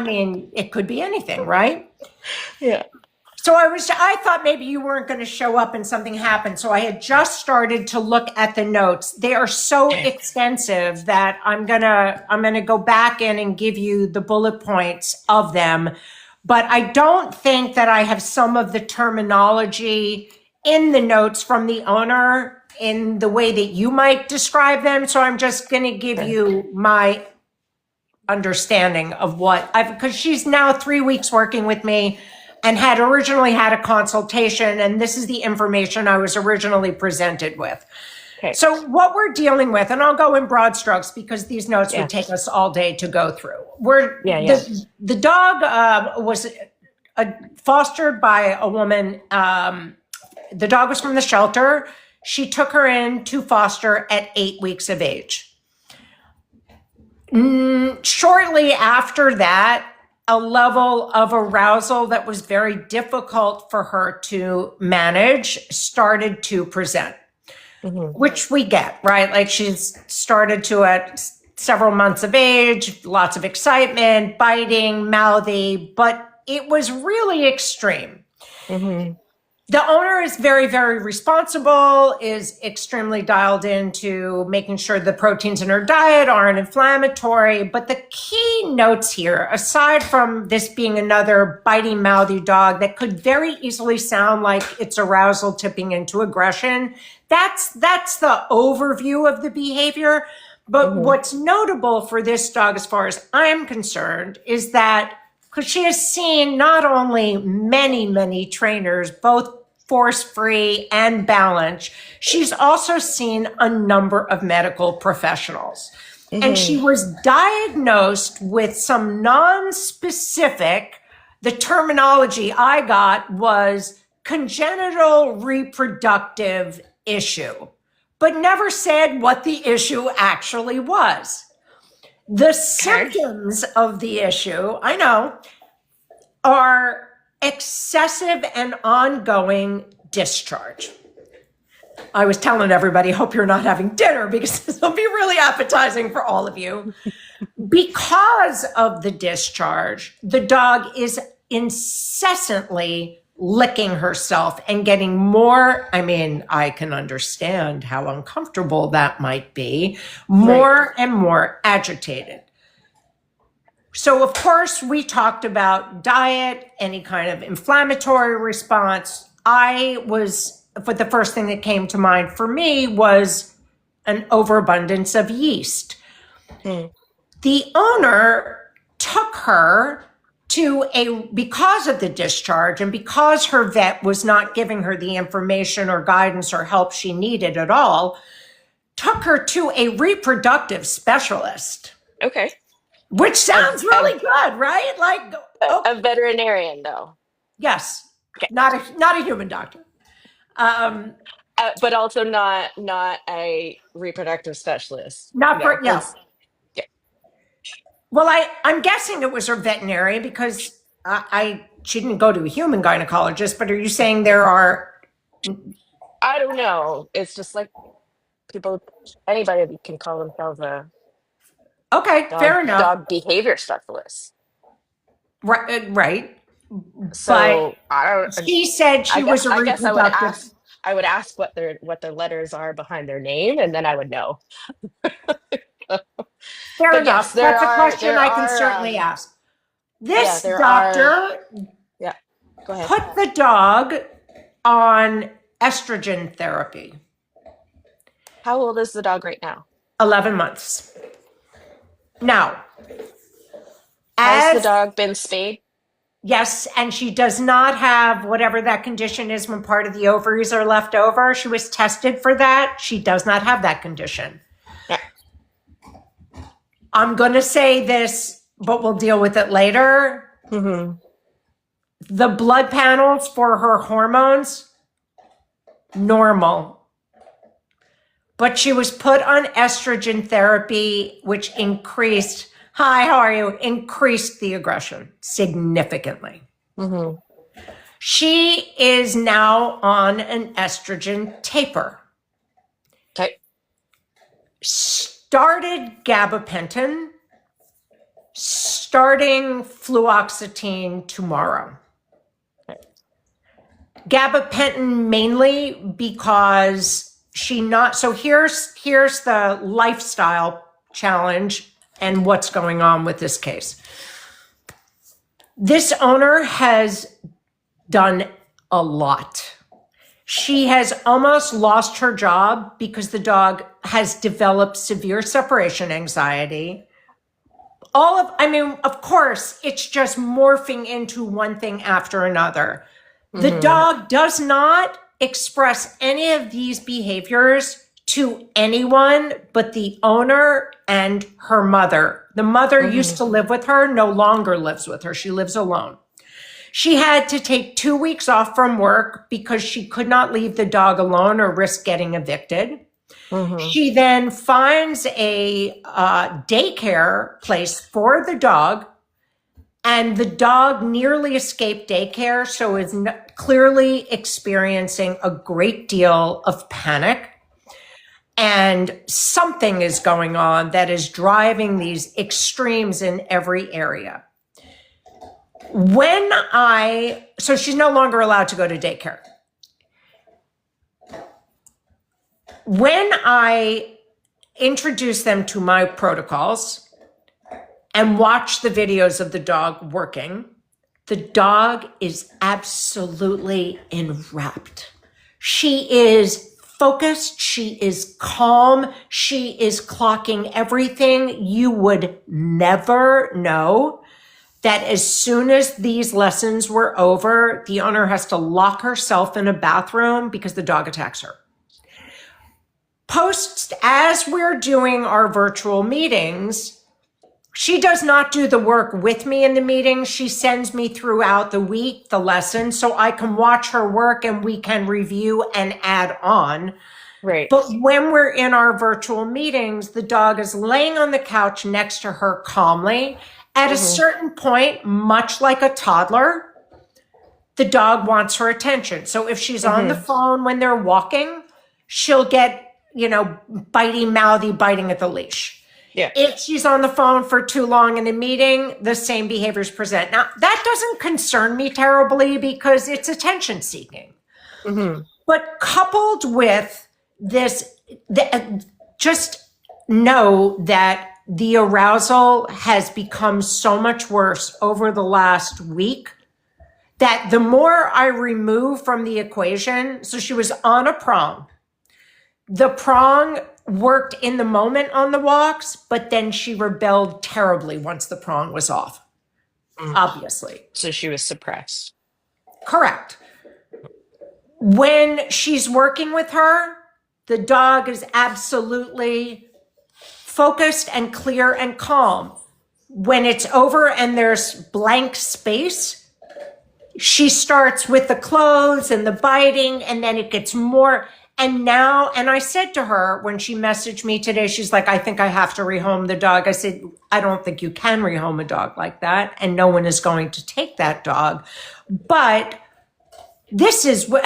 mean, it could be anything, right? Yeah. So I thought maybe you weren't going to show up and something happened. So I had just started to look at the notes. They are so extensive that I'm going to go back in and give you the bullet points of them. But I don't think that I have some of the terminology in the notes from the owner in the way that you might describe them. So I'm just going to give you my understanding of because she's now 3 weeks working with me and had originally had a consultation, and this is the information I was originally presented with. Okay. So what we're dealing with, and I'll go in broad strokes because these notes would take us all day to go through. The dog was fostered by a woman. The dog was from the shelter. She took her in to foster at 8 weeks of age. Shortly after that, a level of arousal that was very difficult for her to manage started to present, which we get, right? Like she's started to at several months of age, lots of excitement, biting, mouthy, but it was really extreme. The owner is very, very responsible, is extremely dialed into making sure the proteins in her diet aren't inflammatory. But the key notes here, aside from this being another biting, mouthy dog that could very easily sound like it's arousal tipping into aggression, that's the overview of the behavior. But what's notable for this dog, as far as I'm concerned, is that because she has seen not only many, many trainers, both force-free and balance, she's also seen a number of medical professionals. And she was diagnosed with some non-specific, the terminology I got was congenital reproductive issue, but never said what the issue actually was. The symptoms of the issue, I know, are excessive and ongoing discharge. I was telling everybody, hope you're not having dinner because this will be really appetizing for all of you. Because of the discharge, the dog is incessantly licking herself and getting more, I mean, I can understand how uncomfortable that might be, more and more agitated. So, of course, we talked about diet, any kind of inflammatory response. But the first thing that came to mind for me was an overabundance of yeast. The owner took her because of the discharge and because her vet was not giving her the information or guidance or help she needed at all, took her to a reproductive specialist. Okay. Which sounds really good, right? Like a veterinarian, though. Yes. Okay. Not a human doctor. But also not a reproductive specialist. Yeah. Well, I'm guessing it was her veterinarian because she didn't go to a human gynecologist, but are you saying there are? I don't know. It's just like anybody can call themselves a fair enough. Dog behavior specialist. Right. So she said she was a reproductive. I guess I would ask what their letters are behind their name, and then I would know. Fair enough. That's a question I can certainly ask. This doctor go ahead. Put the dog on estrogen therapy. How old is the dog right now? 11 months. Now, has the dog been spayed? Yes, and she does not have whatever that condition is when part of the ovaries are left over. She was tested for that. She does not have that condition. Yeah. I'm going to say this, but we'll deal with it later. The blood panels for her hormones, normal. But she was put on estrogen therapy, which increased the aggression significantly. She is now on an estrogen taper. Okay. Started gabapentin. starting fluoxetine tomorrow. Gabapentin mainly because so here's the lifestyle challenge and what's going on with this case. This owner has done a lot. She has almost lost her job because the dog has developed severe separation anxiety. Of course, it's just morphing into one thing after another. The dog does not express any of these behaviors to anyone but the owner and her mother. The mother used to live with her, no longer lives with her. She lives alone. She had to take 2 weeks off from work because she could not leave the dog alone or risk getting evicted. She then finds a daycare place for the dog, and the dog nearly escaped daycare, so is clearly experiencing a great deal of panic. And something is going on that is driving these extremes in every area. So she's no longer allowed to go to daycare. When I introduce them to my protocols and watch the videos of the dog working, the dog is absolutely enwrapped. She is focused. She is calm. She is clocking everything. You would never know that as soon as these lessons were over, the owner has to lock herself in a bathroom because the dog attacks her. As we're doing our virtual meetings, she does not do the work with me in the meeting. She sends me throughout the week the lesson so I can watch her work and we can review and add on. Right. But when we're in our virtual meetings, the dog is laying on the couch next to her calmly. At a certain point, much like a toddler, the dog wants her attention. So if she's on the phone when they're walking, she'll get, mouthy biting at the leash. Yeah. If she's on the phone for too long in a meeting, the same behaviors present. Now, that doesn't concern me terribly because it's attention seeking. But coupled with this, just know that the arousal has become so much worse over the last week that the more I remove from the equation, so she was on a prong. The prong worked in the moment on the walks, but then she rebelled terribly once the prong was off, obviously. So she was suppressed. Correct. When she's working with her, the dog is absolutely focused and clear and calm. When it's over and there's blank space, she starts with the clothes and the biting, and then it gets more. And I said to her when she messaged me today, she's like, I think I have to rehome the dog. I said, I don't think you can rehome a dog like that. And no one is going to take that dog. But this is what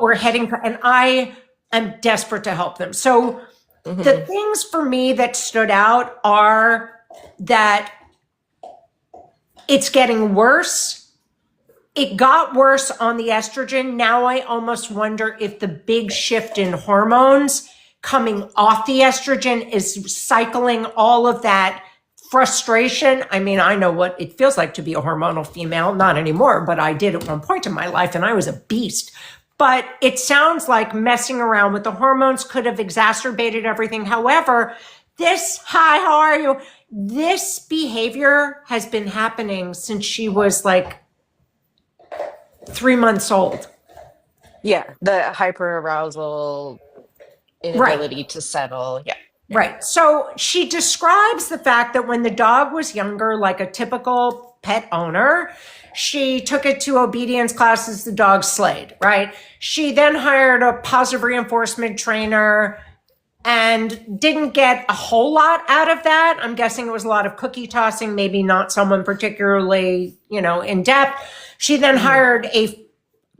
we're heading for. And I am desperate to help them. So the things for me that stood out are that it's getting worse. It got worse on the estrogen. Now I almost wonder if the big shift in hormones coming off the estrogen is cycling all of that frustration. I mean, I know what it feels like to be a hormonal female, not anymore, but I did at one point in my life and I was a beast. But it sounds like messing around with the hormones could have exacerbated everything. However, hi, how are you? This behavior has been happening since she was like 3 months old. Yeah, the hyperarousal, inability to settle. Yeah. Right. So she describes the fact that when the dog was younger, like a typical pet owner, she took it to obedience classes, the dog slayed, right? She then hired a positive reinforcement trainer and didn't get a whole lot out of that. I'm guessing it was a lot of cookie tossing, maybe not someone particularly, in depth. She then hired a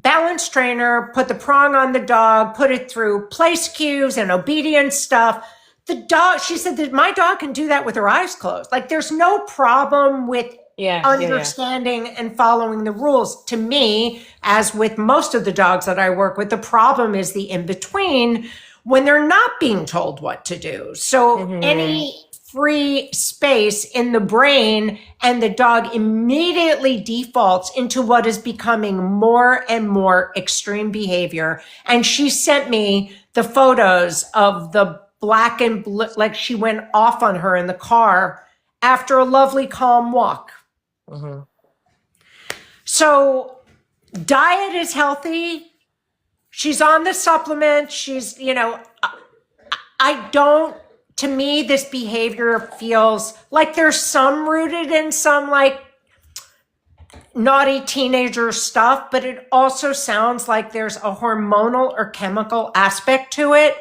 balance trainer, put the prong on the dog, put it through place cues and obedience stuff. The dog, she said that my dog can do that with her eyes closed. Like there's no problem with Yeah, yeah, yeah. understanding and following the rules. To me, as with most of the dogs that I work with, the problem is the in between when they're not being told what to do. So Hmm. any free space in the brain and the dog immediately defaults into what is becoming more and more extreme behavior. And she sent me the photos of the black and blue, like she went off on her in the car after a lovely calm walk. Hmm. So diet is healthy. She's on the supplement. She's, I don't, to me, this behavior feels like there's some rooted in some like naughty teenager stuff, but it also sounds like there's a hormonal or chemical aspect to it.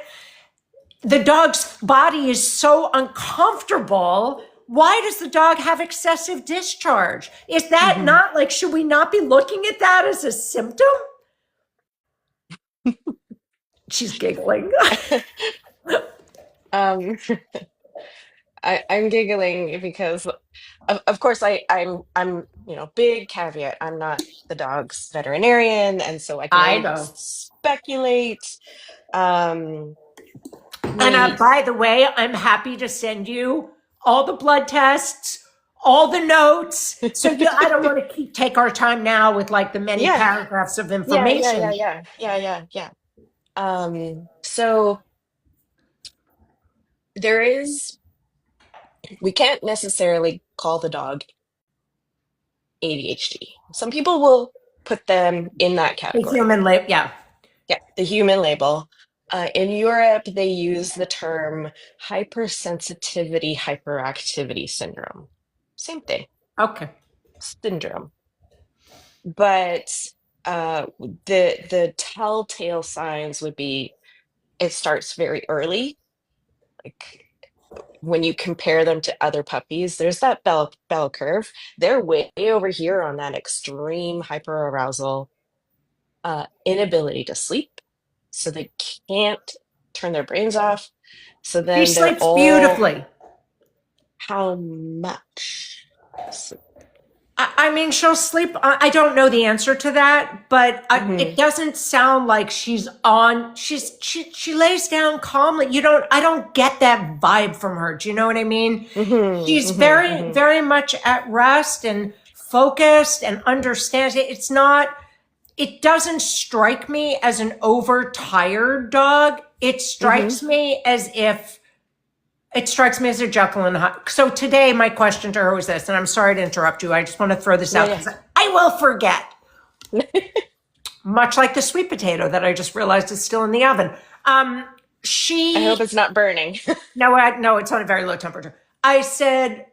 The dog's body is so uncomfortable. Why does the dog have excessive discharge? Is that Hmm. not like, should we not be looking at that as a symptom? She's giggling. Um, I'm giggling because of course big caveat. I'm not the dog's veterinarian, and so I can I only know. just speculate. Um, And we by the way, I'm happy to send you all the blood tests, all the notes. So I don't want to take our time now with like the many yeah, paragraphs of yeah, yeah, information. yeah, yeah, yeah, yeah, yeah. So there is we can't necessarily call the dog ADHD. Some people will put them in that The category. human lip, yeah. Yeah, the human label. In Europe, they use the term hypersensitivity hyperactivity syndrome. Same thing, Okay. syndrome. But the telltale signs would be it starts very early. Like when you compare them to other puppies, there's that bell curve. They're way over here on that extreme hyperarousal, inability to sleep, so they can't turn their brains off. So She then they're sleeps all beautifully. how much sleep? I mean, she'll sleep. I don't know the answer to that, but it Hmm. doesn't sound like she's on. She lays down calmly. I don't get that vibe from her. Do you know what I mean? Hmm. She's Hmm. very, Hmm. very much at rest and focused and understands it. It's not, it doesn't strike me as an overtired dog. Hmm. It strikes me as a Jekyll and Hyde. So today, my question to her was this, and I'm sorry to interrupt you. I just want to throw this Yeah, out yeah. because I will forget. Much like the sweet potato that I just realized is still in the oven. I hope She it's not burning. no, it's on a very low temperature. I said,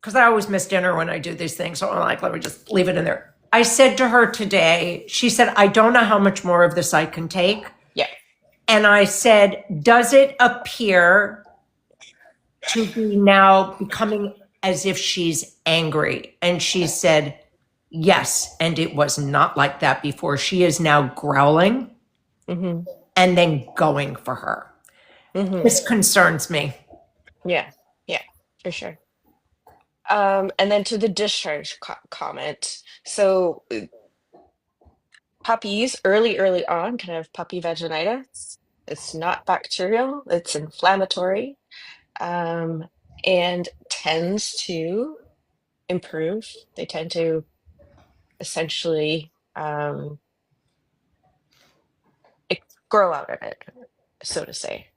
because I always miss dinner when I do these things, so I'm like, let me just leave it in there. I said to her today, she said, I don't know how much more of this I can take. Yeah. And I said, does it appear to be now becoming as if she's angry? And she said, yes. And it was not like that before. She is now growling Hmm. and then going for her. Hmm. This concerns me. Yeah. Yeah, for sure. And then to the discharge comment. So puppies early on can have puppy vaginitis. It's not bacterial, it's inflammatory, um, and tends to improve. They tend to essentially it, grow out of it, so to say.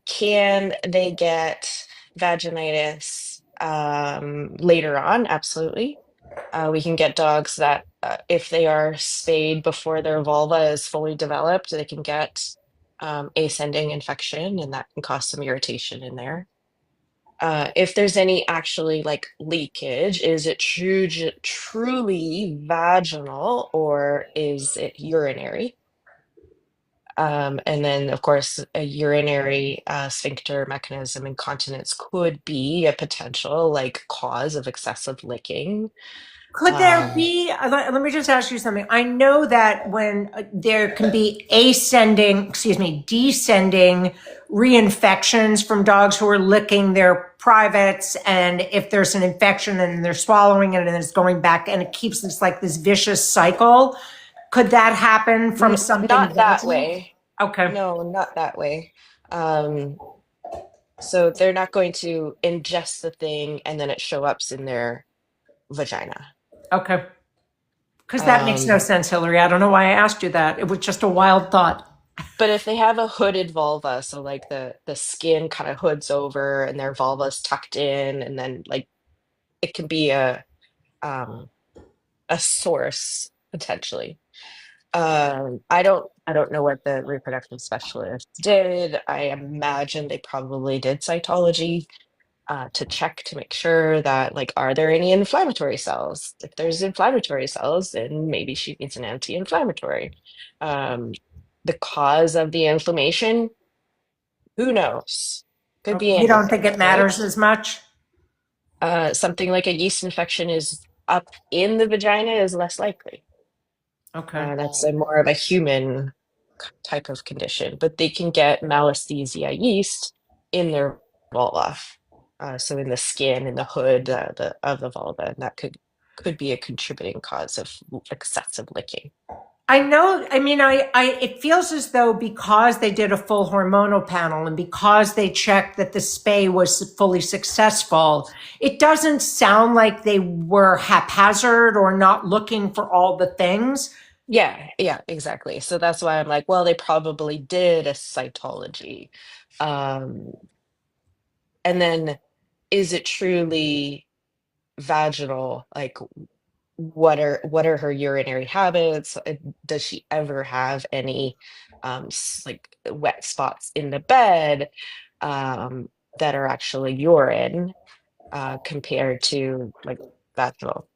Can they get vaginitis later on? Absolutely. We can get dogs that, if they are spayed before their vulva is fully developed, they can get ascending infection, and that can cause some irritation in there. If there's any actually like leakage, is it truly vaginal or is it urinary? And then, of course, a urinary sphincter mechanism incontinence could be a potential like cause of excessive licking. Could there Um, be, let me just ask you something. I know that when there can be descending reinfections from dogs who are licking their privates. And if there's an infection and they're swallowing it and it's going back and it keeps this like this vicious cycle, could that happen from something Not that vaginal? way. Okay. No, not that way. Um, so they're not going to ingest the thing and then it show ups in their vagina. Okay. Because that makes no Um, sense, Hillary. I don't know why I asked you that. It was just a wild thought. but if they have a hooded vulva, so like the skin kind of hoods over and their vulva's tucked in, and then like it can be um a source potentially. I don't know what the reproductive specialist did. I imagine they probably did cytology to check to make sure that like are there any inflammatory cells? If there's inflammatory cells, then maybe she needs an anti-inflammatory. Um, the cause of the inflammation, who knows? Could be You don't think anything, it right? matters as much? Something like a yeast infection is up in the vagina is less likely. Okay. That's a more of a human type of condition, but they can get malassezia yeast in their vulva. So in the skin, in the hood of the vulva, and that could be a contributing cause of excessive licking. I know, I mean, it feels as though because they did a full hormonal panel and because they checked that the spay was fully successful, it doesn't sound like they were haphazard or not looking for all the things. Yeah, yeah, exactly. So that's why I'm like, well, they probably did a cytology. Um, and then is it truly vaginal? Like what are her urinary habits? Does she ever have any like wet spots in the bed that are actually urine compared to like vaginal?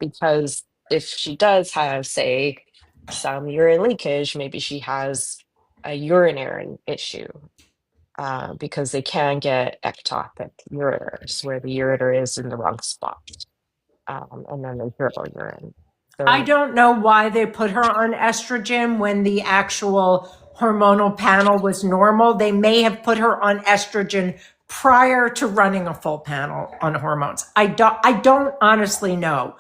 Because if she does have, say, some urine leakage, maybe she has a urinary issue because they can get ectopic ureters where the ureter is in the wrong spot and then they dribble urine. I So don't know why they put her on estrogen when the actual hormonal panel was normal. They may have put her on estrogen prior to running a full panel on hormones. I don't honestly know.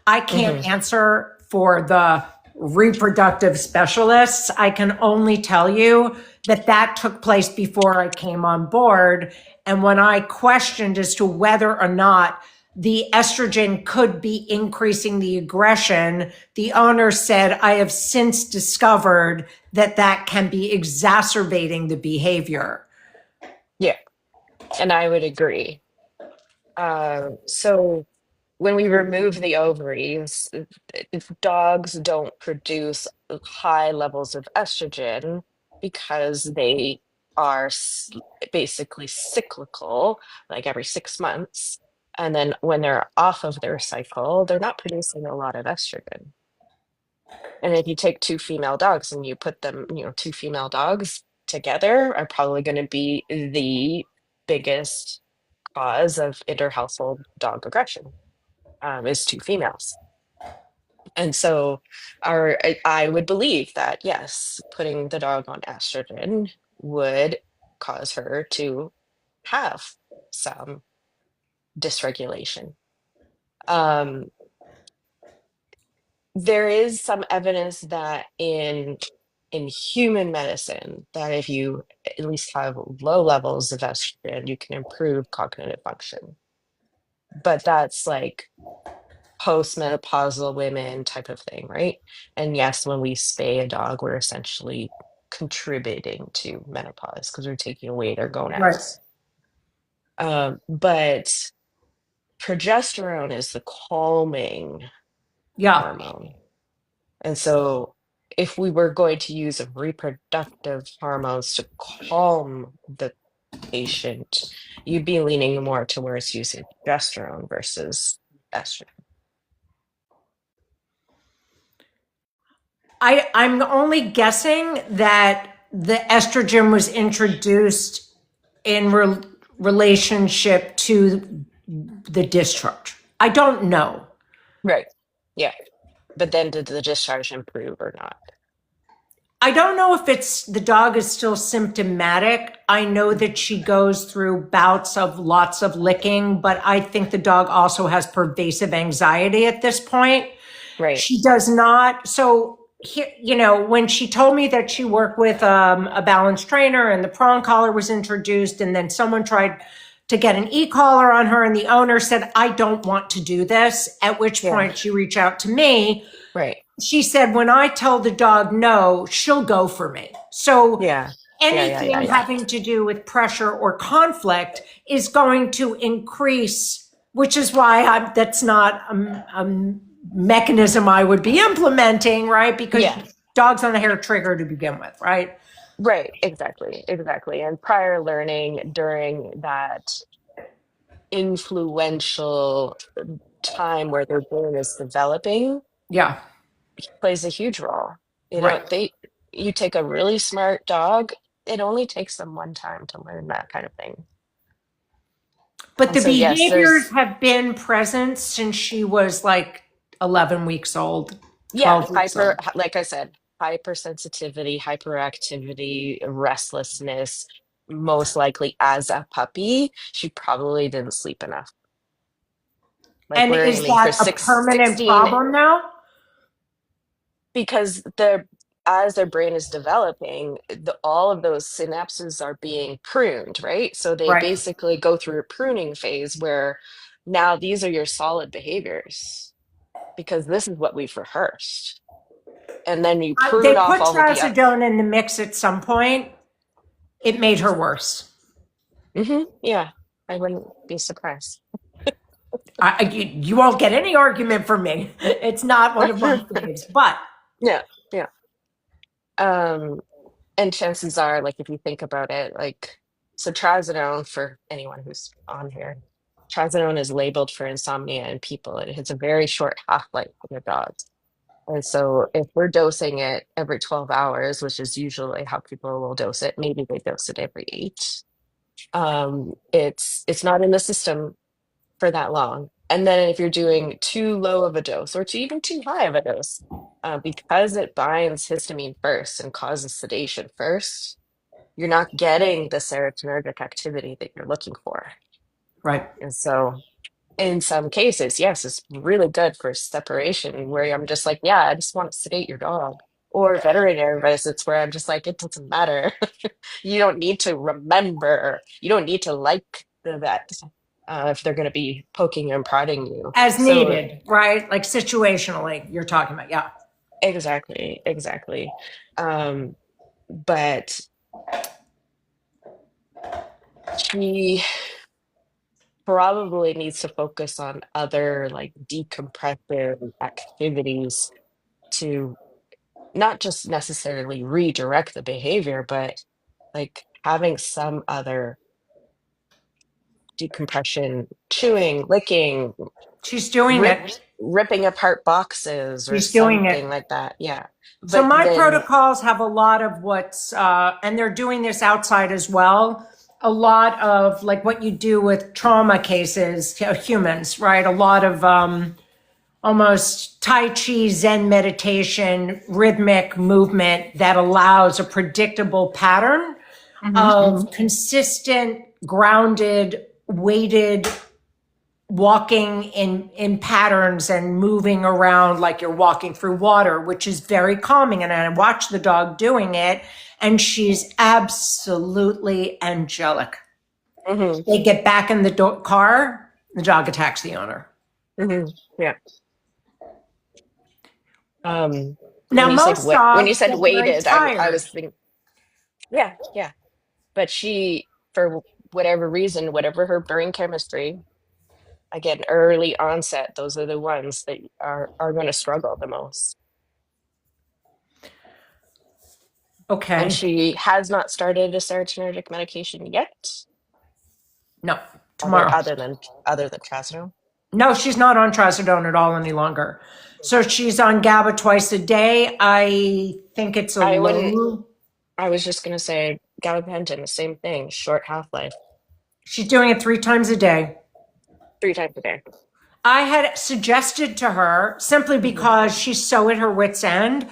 I can't mhm, answer for the reproductive specialists. I can only tell you that that took place before I came on board. And when I questioned as to whether or not the estrogen could be increasing the aggression, the owner said, I have since discovered that that can be exacerbating the behavior. yeah, and I would agree. So when we remove the ovaries, if dogs don't produce high levels of estrogen because they are basically cyclical, like every 6 months. And then when they're off of their cycle, they're not producing a lot of estrogen. And if you take two female dogs and you put them, two female dogs together are probably going to be the biggest cause of inter-household dog aggression, is two females. And so I would believe that, yes, putting the dog on estrogen would cause her to have some dysregulation. Um, there is some evidence that in human medicine that if you at least have low levels of estrogen, you can improve cognitive function. But that's like postmenopausal women type of thing, right? And yes, when we spay a dog, we're essentially contributing to menopause because we're taking away their Right. gonads. But progesterone is the calming Yeah. hormone. And so if we were going to use reproductive hormones to calm the patient, you'd be leaning more towards using progesterone versus estrogen. I'm only guessing that the estrogen was introduced in relationship to the discharge. I don't know. Right. Yeah. But then did the discharge improve or not? I don't know if it's the dog is still symptomatic. I know that Mhm. she goes through bouts of lots of licking, but I think the dog also has pervasive anxiety at this point. Right. She does not. So, when she told me that she worked with a balance trainer and the prong collar was introduced, and then someone tried to get an e-collar on her, and the owner said, I don't want to do this, at which Yeah. point she reached out to me. Right. She said, when I tell the dog no, she'll go for me. So Yeah. Yeah. Yeah. Yeah. anything Yeah. having to do with pressure or conflict is going to increase, which is why that's not a mechanism I would be implementing, right? Because Yeah. dogs on a hair trigger to begin with, right? Right. Exactly. Exactly. And prior learning during that influential time where their brain is developing Yeah, plays a huge role. You know, right. you take a really smart dog, it only takes them one time to learn that kind of thing. But And the so, yes, behaviors there's, have been present since she was like 11 weeks old, yeah, 12 weeks old. like I said, hypersensitivity, hyperactivity, restlessness. Most likely as a puppy, she probably didn't sleep enough. Like And we're is aiming for that a permanent 16 problem now? because as their brain is developing, all of those synapses are being pruned, right? So they Right. basically go through a pruning phase where now these are your solid behaviors because this is what we've rehearsed. And then you prune They off put all of the trazodone in the mix at some point. It made her worse. yeah, I wouldn't be surprised. You won't get any argument from me. It's not one of my faves, but Yeah, yeah. Um, and chances are, like, if you think about it, like, so trazodone, for anyone who's on here, trazodone is labeled for insomnia in people. It has a very short half-life in your dogs. And so if we're dosing it every 12 hours, which is usually how people will dose it, maybe they dose it every 8. It's not in the system for that long. And then if you're doing too low of a dose or even too high of a dose, because it binds histamine first and causes sedation first, you're not getting the serotonergic activity that you're looking for. right. And so in some cases, yes, it's really good for separation where I'm just like, yeah, I just want to sedate your dog. Or veterinary visits where I'm just like, it doesn't matter. You don't need to remember. You don't need to like the vet if they're going to be poking and prodding you. As So needed, right? Like situationally, you're talking about. Yeah. exactly, exactly. Um, but she probably needs to focus on other like decompressive activities to not just necessarily redirect the behavior, but like having some other decompression, chewing, licking, She's doing rip, it. ripping apart boxes or She's doing it. something like that. Yeah. So But my then, protocols have a lot of and they're doing this outside as well. A lot of like what you do with trauma cases, humans, right? A lot of almost Tai Chi Zen meditation, rhythmic movement that allows a predictable pattern Mhm. of consistent, grounded, weighted walking in patterns and moving around like you're walking through water, which is very calming. And I watch the dog doing it, and she's absolutely angelic. Mhm. They get back in the car, the dog attacks the owner. Mhm. Yeah. Um, Now, most when you dogs said get very weighted, I tired. was thinking, yeah, yeah. But she, for whatever reason, whatever her brain chemistry, again, early onset, those are the ones that are going to struggle the most. And Okay. she has not started a serotonergic medication yet, No, other tomorrow. other than other than trazodone. No, she's not on trazodone at all any longer. So she's on GABA twice a day. I think it's a I wouldn't, low. I was just gonna say gabapentin, the same thing, short half-life, She's doing it 3 times a day. 3 times a day. I had suggested to her, simply Hmm. because she's so at her wit's end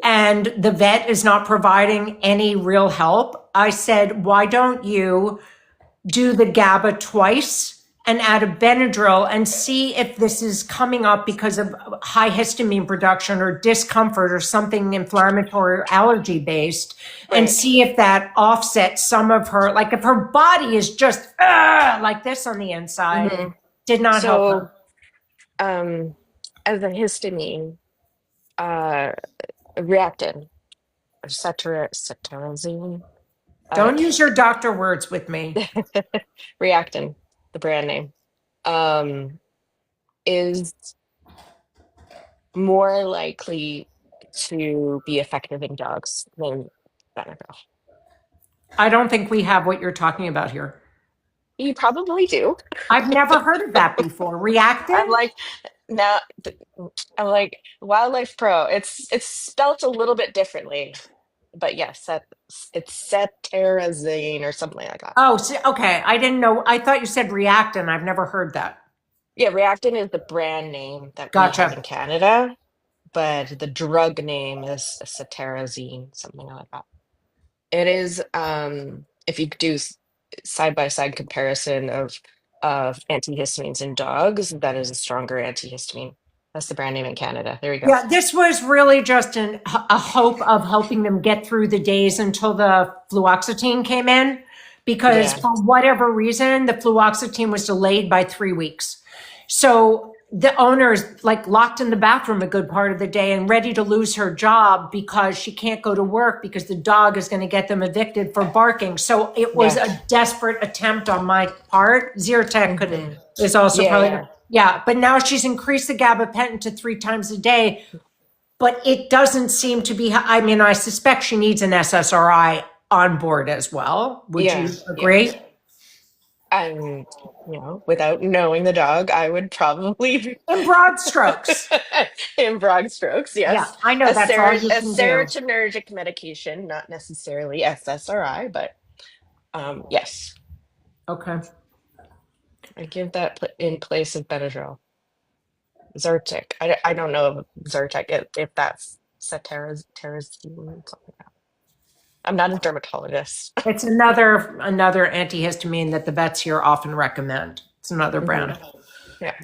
and the vet is not providing any real help. I said, why don't you do the GABA twice and add a Benadryl and see if this is coming up because of high histamine production or discomfort or something inflammatory or allergy based, and Right. see if that offsets some of her, like if her body is just like this on the inside, Hmm. did not help So, her. um, as a histamine, uh, reactin or cetirizine, uh, Don't use your doctor words with me. reactin, the brand name, um, is more likely to be effective in dogs than Benadryl. I don't think we have what you're talking about here. You probably do. I've never heard of that before. I'm Reactin? like now I'm like Wildlife Pro. It's spelt a little bit differently, but yes, it's cetirizine or something like that. Oh, okay. I didn't know. I thought you said reactin. I've never heard that. Yeah, Reactin is the brand name that we have in Gotcha. Canada, but the drug name is cetirizine, something like that. It is, if you do side by side comparison of antihistamines in dogs, that is a stronger antihistamine. That's the brand name in Canada. There you go. Yeah, this was really just a hope of helping them get through the days until the fluoxetine came in, because Yeah, for whatever reason, the fluoxetine was delayed by 3 weeks. So the owner is like locked in the bathroom a good part of the day and ready to lose her job because she can't go to work because the dog is going to get them evicted for barking. So it was yeah. a desperate attempt on my part. Zyrtec Hmm. is also Yeah, probably, yeah, yeah, but now she's increased the gabapentin to 3 times a day, but it doesn't seem to be, I mean, I suspect she needs an SSRI on board as well. Would you yeah, yeah. agree? And without knowing the dog, I would probably In broad strokes. in broad strokes, Yeah, yes. I know that's all you A can do. serotonergic medication, not necessarily SSRI, but yes, Okay. I give that in place of Benadryl. Zyrtec. I don't know if Zyrtec if that's cetirizine, something like that. I'm not a dermatologist. It's another antihistamine that the vets here often recommend. It's another Hmm. brand. Yeah.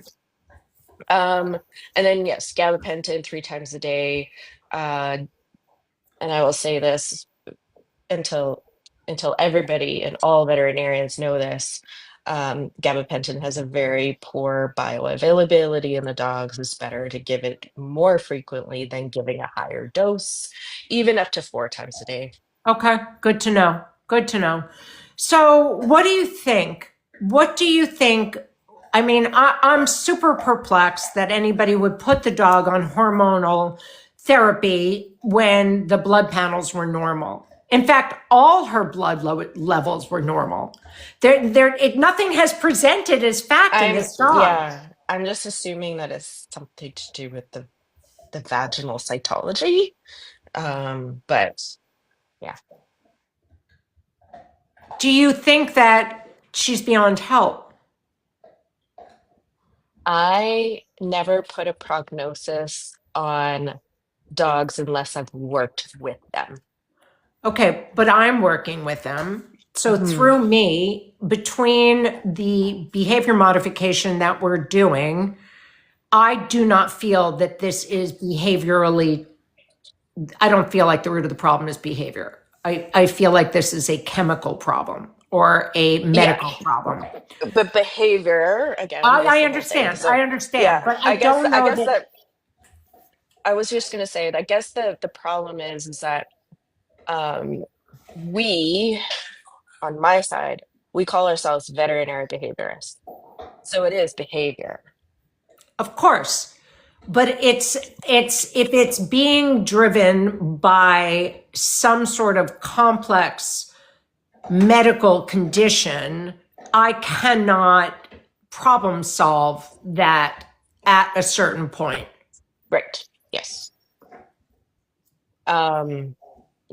Um, and then yes, gabapentin 3 times a day. Uh, and I will say this until everybody and all veterinarians know this. Gabapentin has a very poor bioavailability in the dogs. It's better to give it more frequently than giving a higher dose, even up to 4 times a day. Okay, good to know. Good to know. So, what do you think? What do you think? I mean, I'm super perplexed that anybody would put the dog on hormonal therapy when the blood panels were normal. In fact, all her blood levels were normal. Nothing has presented as fact in this dog. I'm just assuming that it's something to do with the vaginal cytology. But yeah, Do you think that she's beyond help? I never put a prognosis on dogs unless I've worked with them. Okay, but I'm working with them. So Hmm. through me, between the behavior modification that we're doing, I do not feel that this is behaviorally, I don't feel like the root of the problem is behavior. I feel like this is a chemical problem or a Yeah, medical problem. but behavior again is I the whole thing. understand. So I understand. yeah, But I don't I know guess that. that I was just gonna say. I guess the problem is that um, we on my side we call ourselves veterinary behaviorists. So it is behavior. Of course, but it's if it's being driven by some sort of complex medical condition, I cannot problem solve that at a certain point. Right. Yes. Um,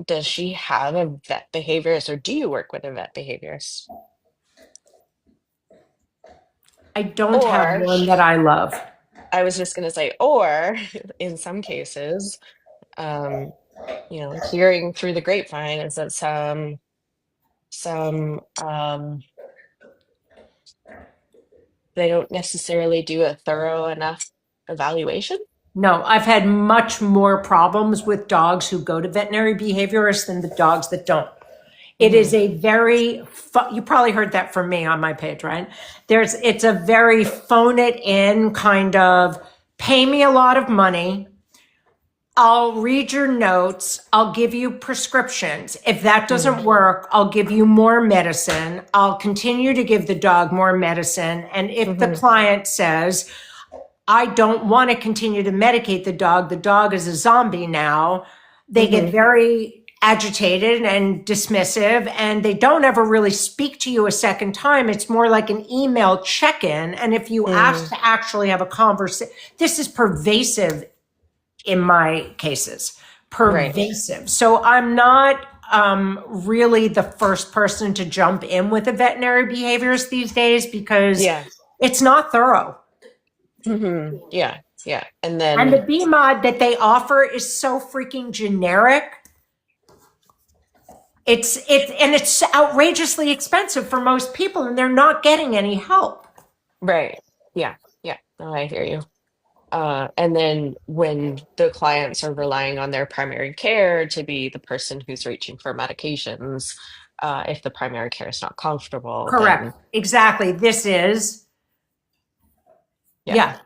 does she have a vet behaviorist, or do you work with a vet behaviorist? I don't have Or one that I love. I was just going to say, or in some cases, um, hearing through the grapevine is that some they don't necessarily do a thorough enough evaluation. No, I've had much more problems with dogs who go to veterinary behaviorists than the dogs that don't. It is Hmm. a very, you probably heard that from me on my page, right? It's a very phone it in kind of pay me a lot of money. I'll read your notes. I'll give you prescriptions. If that Hmm. doesn't work, I'll give you more medicine. I'll continue to give the dog more medicine. And if the Hmm. client says, I don't want to continue to medicate the dog is a zombie now, they get Hmm. very agitated and dismissive, and they don't ever really speak to you a second time. It's more like an email check-in. And if you ask Hmm. to actually have a conversation, this is pervasive in my cases, Right. pervasive. So I'm not really the first person to jump in with a veterinary behaviorist these days because Yeah. it's not thorough. Yeah. Yeah. And And the then, BMOD that they offer is so freaking generic. It's outrageously expensive for most people, and they're not getting any help. right. Yeah. Yeah. No, I hear you. And then when the clients are relying on their primary care to be the person who's reaching for medications, if the primary care is not comfortable, Correct. then Exactly. This is yeah. yeah.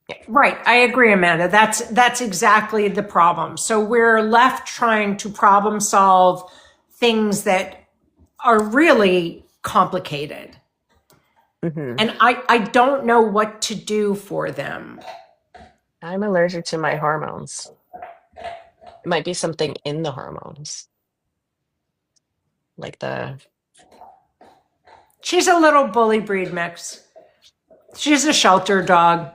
Yeah. Right. I agree, Amanda. That's exactly the problem. So we're left trying to problem solve things that are really complicated. Hmm. And I don't know what to do for them. I'm allergic to my hormones. It might be something in the hormones, like the. She's a little bully breed mix. She's a shelter dog.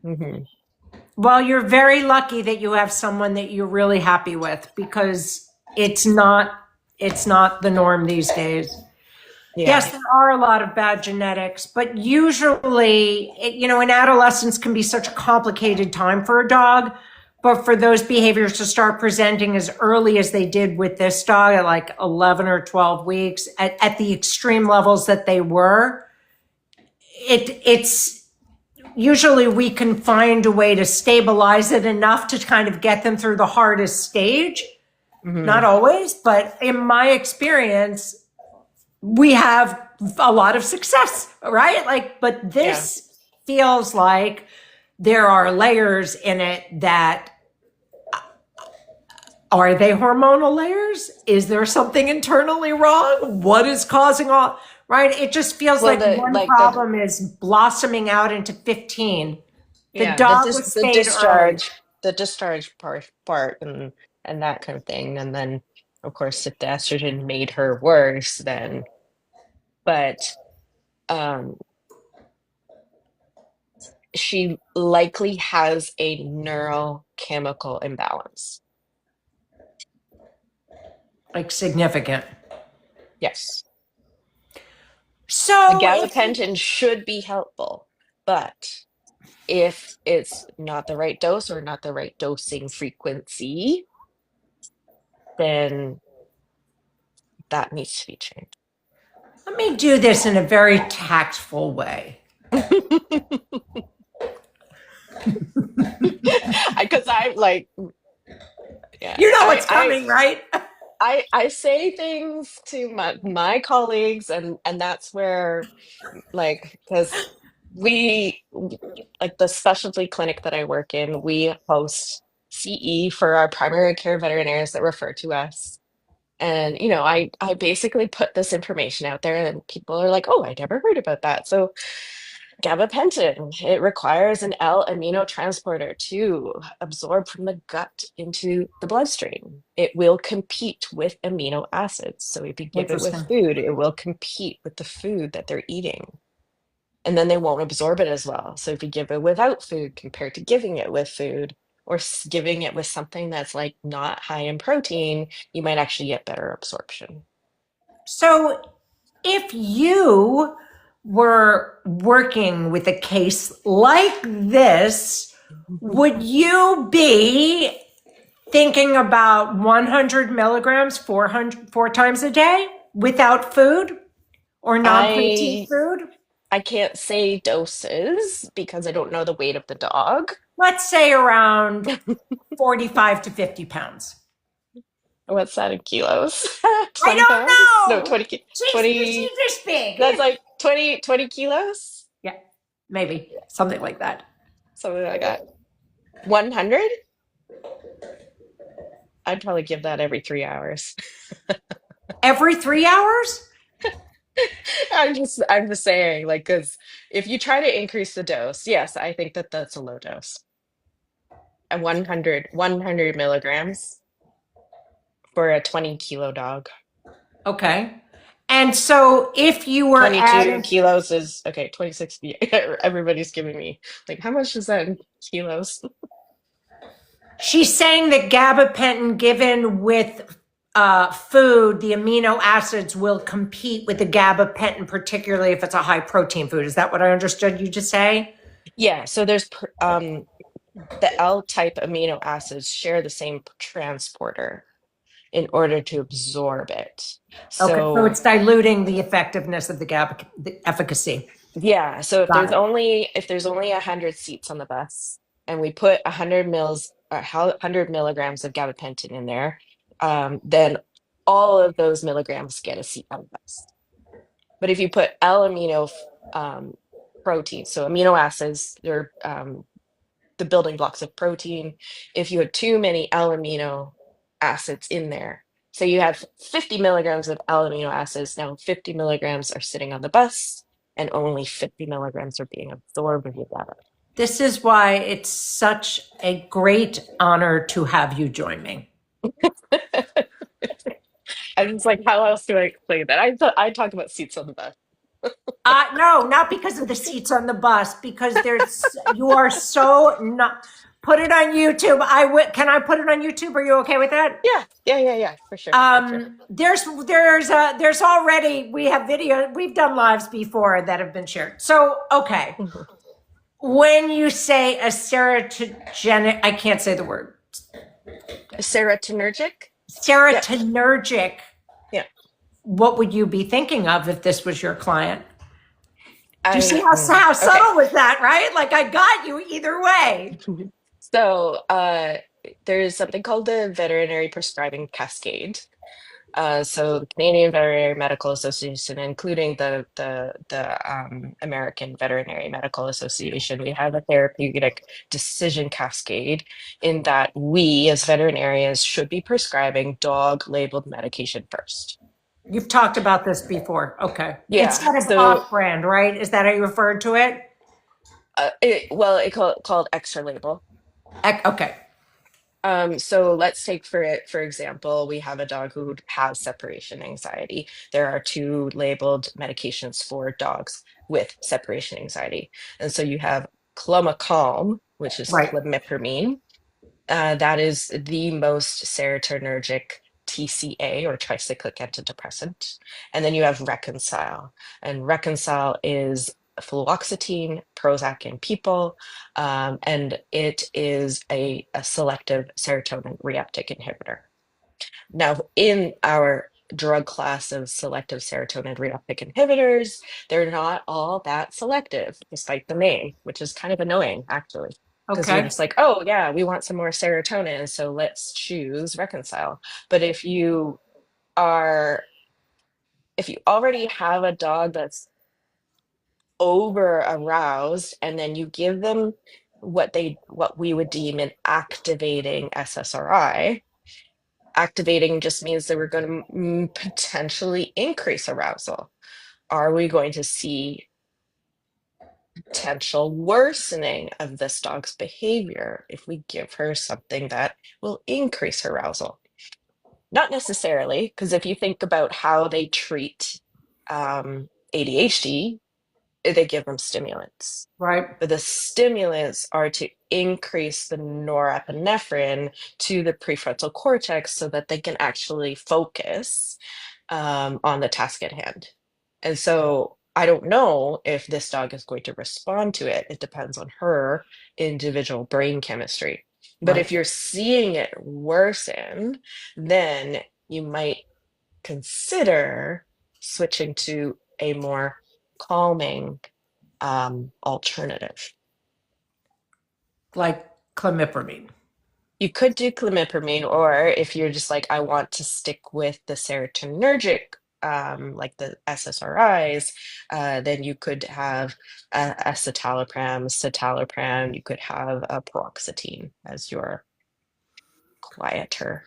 Hmm. Well, you're very lucky that you have someone that you're really happy with because it's not the norm these days. Yeah. Yes, there are a lot of bad genetics, but usually, in adolescence can be such a complicated time for a dog. But for those behaviors to start presenting as early as they did with this dog at like 11 or 12 weeks at the extreme levels that they were, it's usually we can find a way to stabilize it enough to kind of get them through the hardest stage. Hmm. Not always, but in my experience, we have a lot of success, right? But Yeah. this feels like there are layers in it that are they hormonal layers? Is there something internally wrong? What is causing all, right? It just feels Well, like the one like the problem is blossoming out into 15. The yeah, dog was the spayed early. discharge part and that kind of thing. And then of course if the estrogen made her worse, then but um she likely has a neurochemical imbalance. Like significant. Yes. The So if you, gabapentin should be helpful, but if it's not the right dose or not the right dosing frequency, then that needs to be changed. let me do this in a very tactful way. Because I like, yeah, You know what's coming, right? I say things to my colleagues, and that's where like because we like the specialty clinic that I work in, we host CE for our primary care veterinarians that refer to us. And I basically put this information out there, and people are like, "Oh, I never heard about that." So Gabapentin. It requires an L-amino transporter to absorb from the gut into the bloodstream. It will compete with amino acids. So if you give it with Interesting. food, it will compete with the food that they're eating. And then they won't absorb it as well. So if you give it without food compared to giving it with food, or giving it with something that's like not high in protein, you might actually get better absorption. So if you were working with a case like this, would you be thinking about 100 milligrams 4 times a day without food or non-protein I food? I can't say doses because I don't know the weight of the dog. Let's say around 45 to 50 pounds. What's that in kilos? I 20 pounds? No, don't know. 20, She's 20, this that's big. like 20 kilos? Yeah, maybe something like that. Something like that. 100? I'd probably give that every 3 hours. Every 3 hours? I'm just saying, like, because if you try to increase the dose, yes, I think that that's a low dose. And 100 milligrams for a 20-kilo dog. Okay. And so if you were 22 adding, kilos is okay, 26. Everybody's giving me like, how much is that in kilos? she's saying that gabapentin given with food, the amino acids will compete with the gabapentin, particularly if it's a high protein food. Is that what I understood you to say? Yeah, so there's the L-type amino acids share the same transporter in order to absorb it. Okay. So So it's diluting the effectiveness of the GABA, the efficacy. yeah, so if Got there's it. only 100 seats on the bus and we put 100 mils or 100 milligrams of gabapentin in there, then all of those milligrams get a seat on the bus. But if you put L-amino proteins, so amino acids, they're the building blocks of protein. If you had too many L-amino acids in there, so you have 50 milligrams of L-amino acids, now 50 milligrams are sitting on the bus, and only 50 milligrams are being absorbed with that. This is why it's such a great honor to have you join me. I was like, how else do I explain that? I talk about seats on the bus. No, not because of the seats on the bus, because there's you are so not. Put it on YouTube. Can I put it on YouTube? Are you okay with that? Yeah, for sure, for sure. There's already we have video. We've done lives before that have been shared. So okay, Mhm. when you say a serotogenic, I can't say the word Serotonergic? Yeah, serotonergic. yeah. What would you be thinking of if this was your client? Do you see how Okay. subtle was that, right? Like I got you either way. So, there's something called the veterinary prescribing cascade. So the Canadian Veterinary Medical Association, including the American Veterinary Medical Association, we have a therapeutic decision cascade in that we, as veterinarians, should be prescribing dog labeled medication first. You've talked about this before. Okay. Yeah. Instead of So, off brand, right? Is that how you referred to it? it called extra label. Okay. So let's take for example, we have a dog who has separation anxiety. There are two labeled medications for dogs with separation anxiety. And so you have clomicalm, which is Right. clomipramine. That is the most serotonergic TCA or tricyclic antidepressant. And then you have Reconcile. And Reconcile is fluoxetine, Prozac in people, and it is a selective serotonin reuptake inhibitor. Now, in our drug class of selective serotonin reuptake inhibitors, they're not all that selective, despite the name, which is kind of annoying, actually, because we're Okay. just like, oh, yeah, we want some more serotonin, so let's choose Reconcile. But are, if you already have a dog that's over aroused and then you give them what we would deem an activating SSRI. Activating just means that we're going to potentially increase arousal. Are we going to see potential worsening of this dog's behavior if we give her something that will increase her arousal. Not necessarily, because if you think about how they treat ADHD, they give them stimulants. Right. But the stimulants are to increase the norepinephrine to the prefrontal cortex so that they can actually focus on the task at hand. And so I don't know if this dog is going to respond to it. It depends on her individual brain chemistry. But Right. if you're seeing it worsen, then you might consider switching to a more calming alternative. Like clomipramine. You could do clomipramine, or if you're just like, I want to stick with the serotonergic, like the SSRIs, then you could have escitalopram, citalopram. You could have a paroxetine as your quieter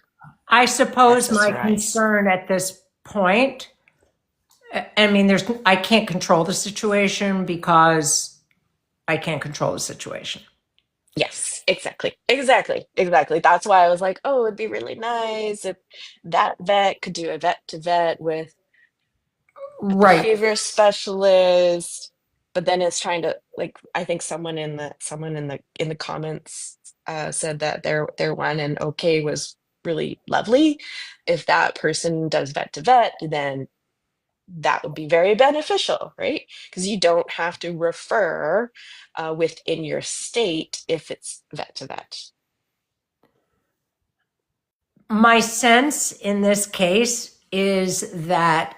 I suppose my SSRIs. concern at this point, I mean, I can't control the situation because I can't control the situation. Yes, exactly. Exactly. Exactly. That's why I was like, oh, it'd be really nice if that vet could do a vet to vet with a Right. behavior specialist. But then it's trying to, like, I think someone in the comments said that their one and okay was really lovely. If that person does vet to vet, then that would be very beneficial, right? Because you don't have to refer within your state if it's vet to vet. My sense in this case is that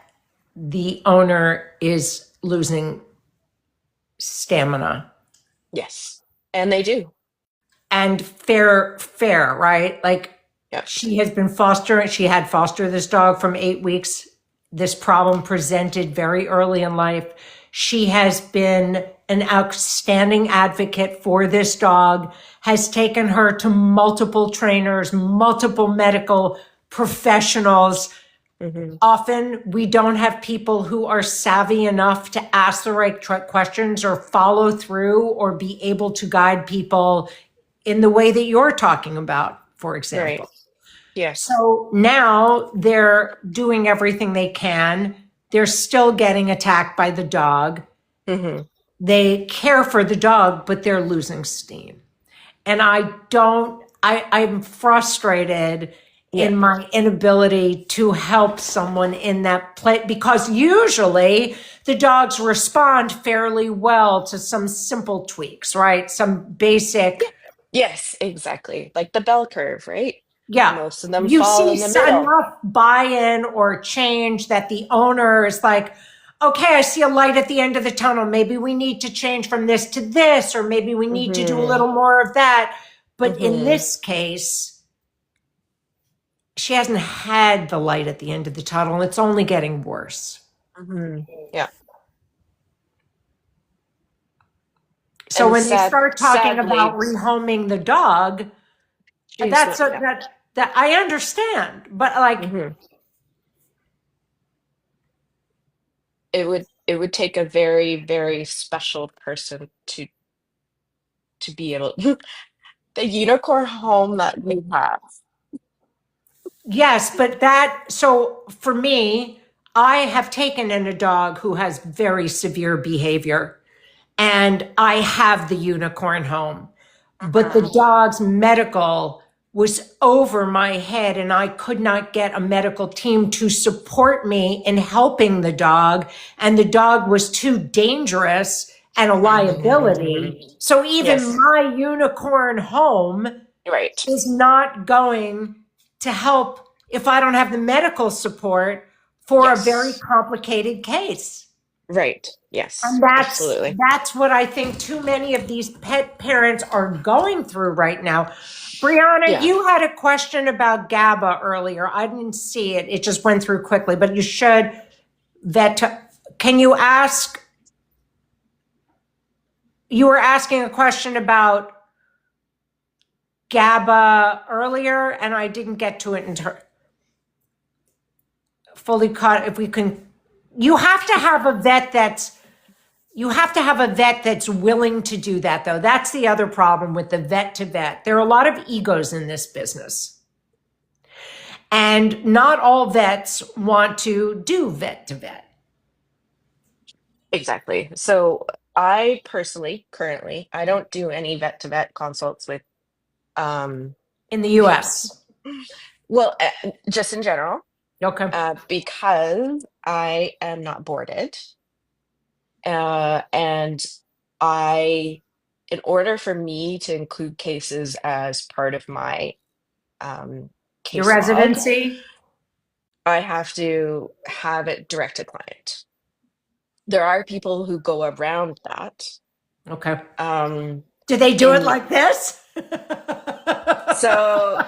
the owner is losing stamina Yes. And they do. and fair, right? Like Yeah. she has been fostering, she had fostered this dog from 8 weeks. This problem presented very early in life. She has been an outstanding advocate for this dog, has taken her to multiple trainers, multiple medical professionals. Hmm. Often we don't have people who are savvy enough to ask the right questions or follow through or be able to guide people in the way that you're talking about, for Right. example. Yes. So now they're doing everything they can. They're still getting attacked by the dog. Hmm. They care for the dog, but they're losing steam. And I'm frustrated Yeah. in my inability to help someone in that place because usually the dogs respond fairly well to some simple tweaks, right? Some Yeah. basic, Yes, exactly. Like the bell curve, right? yeah. Most of them You fall see in the middle. enough buy-in or change that the owner is like, okay, I see a light at the end of the tunnel. Maybe we need to change from this to this, or maybe we need to do a Hmm. little more of that. But in Hmm. this case, she hasn't had the light at the end of the tunnel. It's only getting worse. Hmm. Yeah. So And when they start talking about sadly, rehoming the dog, she's that's not, a, yeah. that I understand, but like, Hmm. It would take a very, very special person to be able the unicorn home that we have. yes, but so for me, I have taken in a dog who has very severe behavior and I have the unicorn home. But the Uh-huh. dog's medical was over my head, and I could not get a medical team to support me in helping the dog. And the dog was too dangerous and a Hmm. liability. So even Yes. my unicorn home Right. is not going to help if I don't have the medical support for a very Yes. complicated case. Right. And Yes. that's Absolutely. that's what I think too many of these pet parents are going through right now. Brianna, Yeah. you had a question about GABA earlier. I didn't see it. It just went through quickly, but you should vet. Can you ask? You were asking a question about GABA earlier, and I didn't get to it fully caught. If we can, you have to have a vet that's You have to have a vet that's willing to do that, though. That's the other problem with the vet to vet. There are a lot of egos in this business. And not all vets want to do vet to vet. Exactly. So I personally, currently, I don't do any vet to vet consults with um In the people. US. Well, just in general, Okay. because I am not boarded. And I, in order for me to include cases as part of my um, Your case log, residency. I have to have it direct to client. There are people who go around that. Okay. Um, Do they do it in like this? so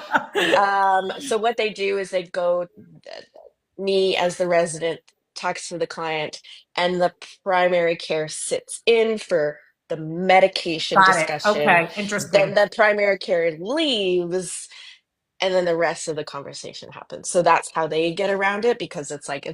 so what they do is they go, me as the resident talks to the client, and the primary care sits in for the medication Got it. discussion. Okay. Then Interesting. the primary care leaves, and then the rest of the conversation happens. So that's how they get around it, because it's like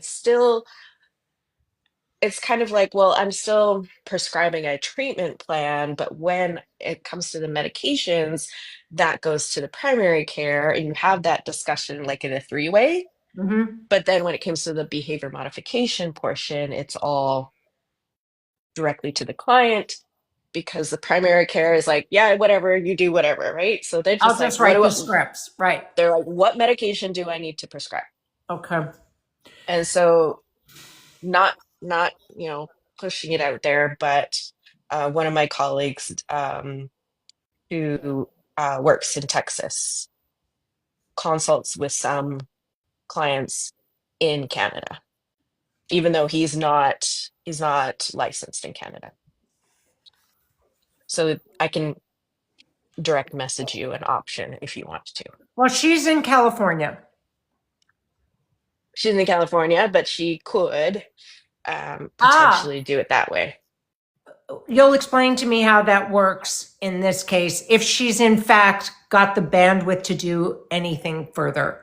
it's kind of like, well, I'm still prescribing a treatment plan, but when it comes to the medications, that goes to the primary care, and you have that discussion like in a three-way. Hmm. But then when it comes to the behavior modification portion, it's all directly to the client, because the primary care is like, yeah, whatever, you do whatever, right? So they're I'll just like, just write the what scripts. Right. they're like, what medication do I need to prescribe? Okay. And so not pushing it out there, but one of my colleagues who works in Texas consults with some clients in Canada, even though he's not licensed in Canada. So I can direct message you an option if you want to. Well, she's in California. She's in California, but she could Ah, potentially do it that way. you'll explain to me how that works in this case, if she's in fact got the bandwidth to do anything further.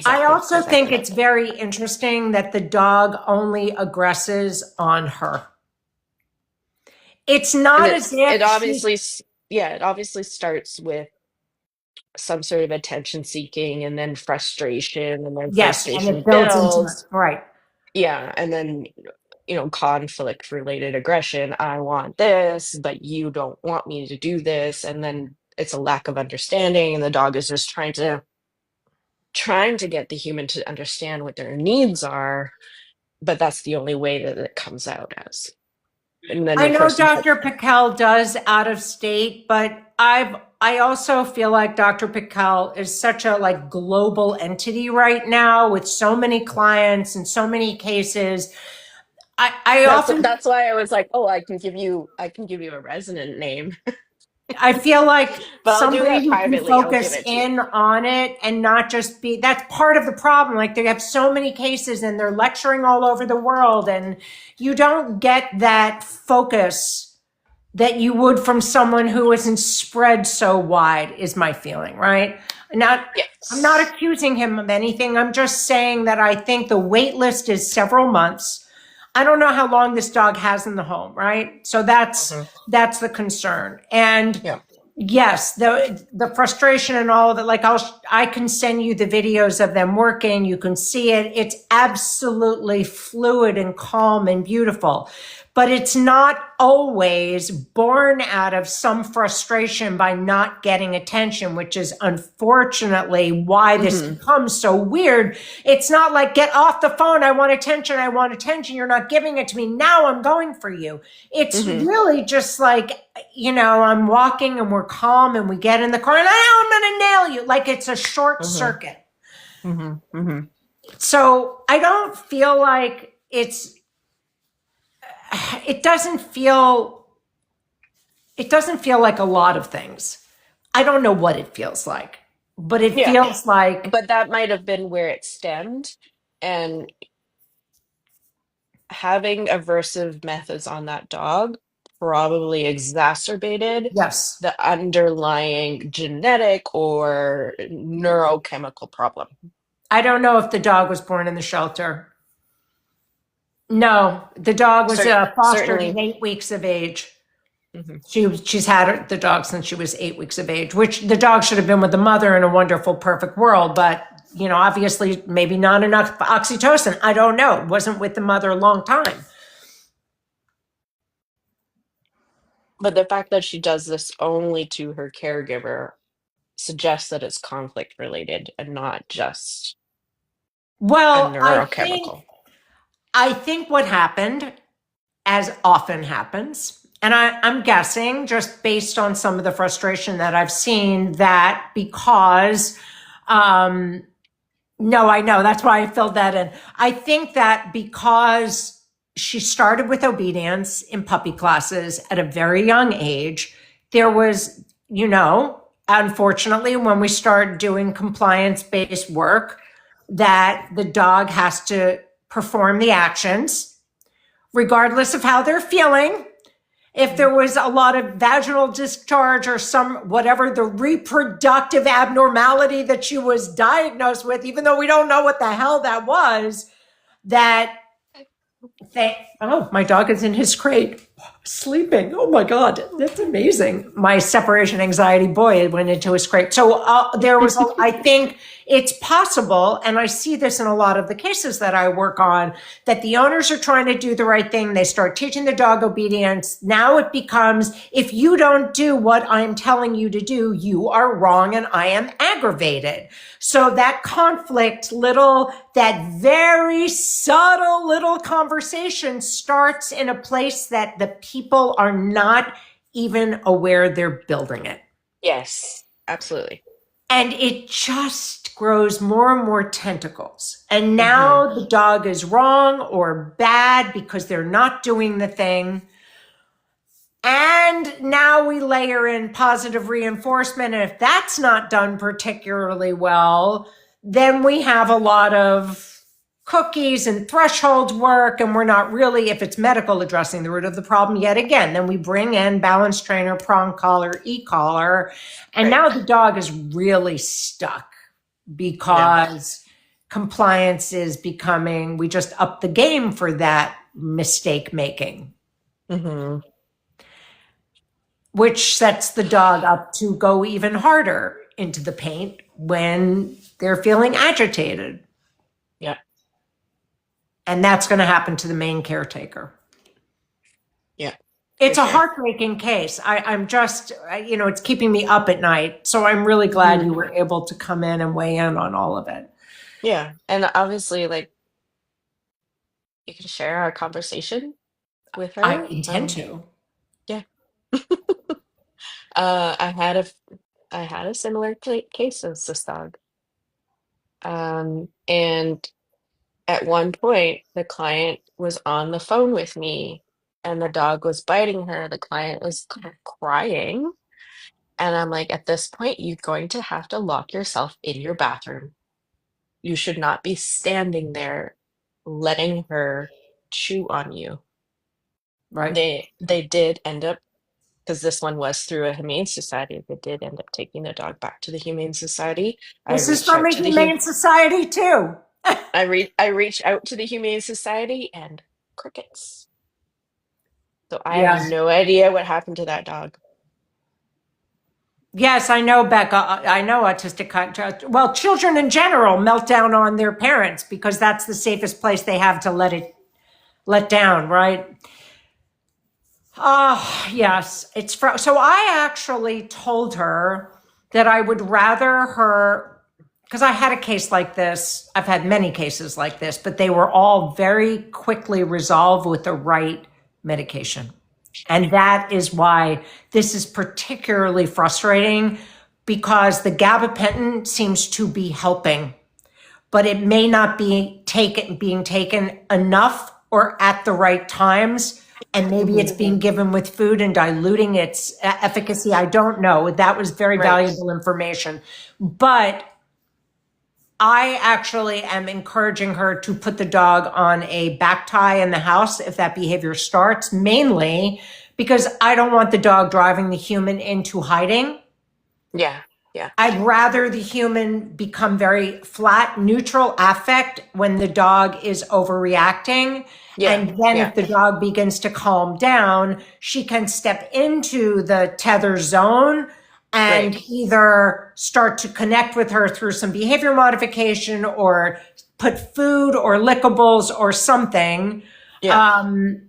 I Exactly, also think exactly. it's very interesting that the dog only aggresses on her. It's And not as it if she's, obviously, yeah, it obviously starts with some sort of attention seeking, and then frustration, and then yes, and frustration it builds into it. builds. Right. Yeah, and then conflict related aggression. I want this, but you don't want me to do this, and then it's a lack of understanding, and the dog is just trying to get the human to understand what their needs are, but that's the only way that it comes out as. And then I of know course you have, Dr. Pickell does out of state, but I also feel like Dr. Pickell is such a like global entity right now with so many clients and so many cases. I often that's why I was like, oh, I can give you a resident name, I feel like but I'll do somebody that who can privately. I'll give focus it to you. in on it and not just be, that's part of the problem. Like they have so many cases and they're lecturing all over the world and you don't get that focus that you would from someone who isn't spread so wide, is my feeling, right? Not, I'm not Yes. accusing him of anything. I'm just saying that I think the wait list is several months. I don't know how long this dog has in the home, right? So Hmm. that's the concern. And Yeah. yes, the frustration and all of it, like I can send you the videos of them working, you can see it. It's absolutely fluid and calm and beautiful. But it's not always born out of some frustration by not getting attention, which is unfortunately why this Hmm. becomes so weird. It's not like, get off the phone, I want attention, I want attention, you're not giving it to me, now I'm going for you. It's Hmm. really just like, I'm walking and we're calm and we get in the car and I'm going to nail you. Like it's a short Hmm. circuit. Hmm. Hmm. So I don't feel like it doesn't feel like a lot of things. I don't know what it feels like, but it Yeah, feels like, but that might have been where it stemmed, and having aversive methods on that dog probably exacerbated yes, the underlying genetic or neurochemical problem. I don't know if the dog was born in the shelter. No, the dog was fostered at Certainly. 8 weeks of age. Mhm. She's had the dog since she was 8 weeks of age, which the dog should have been with the mother in a wonderful, perfect world. But, obviously maybe not enough oxytocin. I don't know. Wasn't with the mother a long time. But the fact that she does this only to her caregiver suggests that it's conflict related and not just a Well, neurochemical. I think what happened, as often happens, and I'm guessing just based on some of the frustration that I've seen, that because no, I know. That's why I filled that in. I think that because she started with obedience in puppy classes at a very young age, there was, unfortunately, when we start doing compliance based work, that the dog has to perform the actions, regardless of how they're feeling. If there was a lot of vaginal discharge or some whatever the reproductive abnormality that she was diagnosed with, even though we don't know what the hell that was, that my dog is in his crate sleeping. Oh my God, that's amazing. My separation anxiety boy went into his crate. So I think it's possible, and I see this in a lot of the cases that I work on, that the owners are trying to do the right thing. They start teaching the dog obedience. Now it becomes, if you don't do what I'm telling you to do, you are wrong and I am aggravated. So that conflict, that very subtle little conversation starts in a place that the people are not even aware they're building it. Yes, absolutely. And it just grows more and more tentacles. And Hmm. now the dog is wrong or bad because they're not doing the thing. And now we layer in positive reinforcement. And if that's not done particularly well, then we have a lot of cookies and threshold work. And we're not really, if it's medical, addressing the root of the problem yet again. Then we bring in balance trainer, prong collar, e-collar. And Right. now the dog is really stuck Yeah. because compliance is becoming, we just up the game for that mistake making, Hmm. which sets the dog up to go even harder into the paint when they're feeling agitated. Yeah. And that's going to happen to the main caretaker. Yeah. For It's a sure. heartbreaking case. I'm just, it's keeping me up at night. So I'm really glad Hmm. you were able to come in and weigh in on all of it. Yeah. And obviously, like, you can share our conversation with I her. intend to. Yeah. Uh, I had a I had a similar case as this dog. And at one point, the client was on the phone with me and the dog was biting her. The client was crying. And I'm like, at this point, you're going to have to lock yourself in your bathroom. You should not be standing there letting her chew on you. Right. They did end up, because this one was through a humane society, they did end up taking the dog back to the humane society. I This is reached from out a to the hu humane society too. I reached out to the humane society and crickets. So I have Yeah. no idea what happened to that dog. Yes, I know, Becca. I know well, children in general melt down on their parents because that's the safest place they have to let down, right? Yes. So I actually told her that I would rather her, because I had a case like this. I've had many cases like this, but they were all very quickly resolved with the right medication. And that is why this is particularly frustrating, because the gabapentin seems to be helping, but it may not be being taken enough or at the right times. And maybe it's Hmm. being given with food and diluting its efficacy. I don't know. That was very Right. valuable information. But I actually am encouraging her to put the dog on a back tie in the house if that behavior starts, mainly because I don't want the dog driving the human into hiding. Yeah. Yeah. I'd rather the human become very flat, neutral affect when the dog is overreacting. Yeah. And then Yeah. if the dog begins to calm down, she can step into the tether zone and Right. either start to connect with her through some behavior modification or put food or lickables or something. Yeah. Um,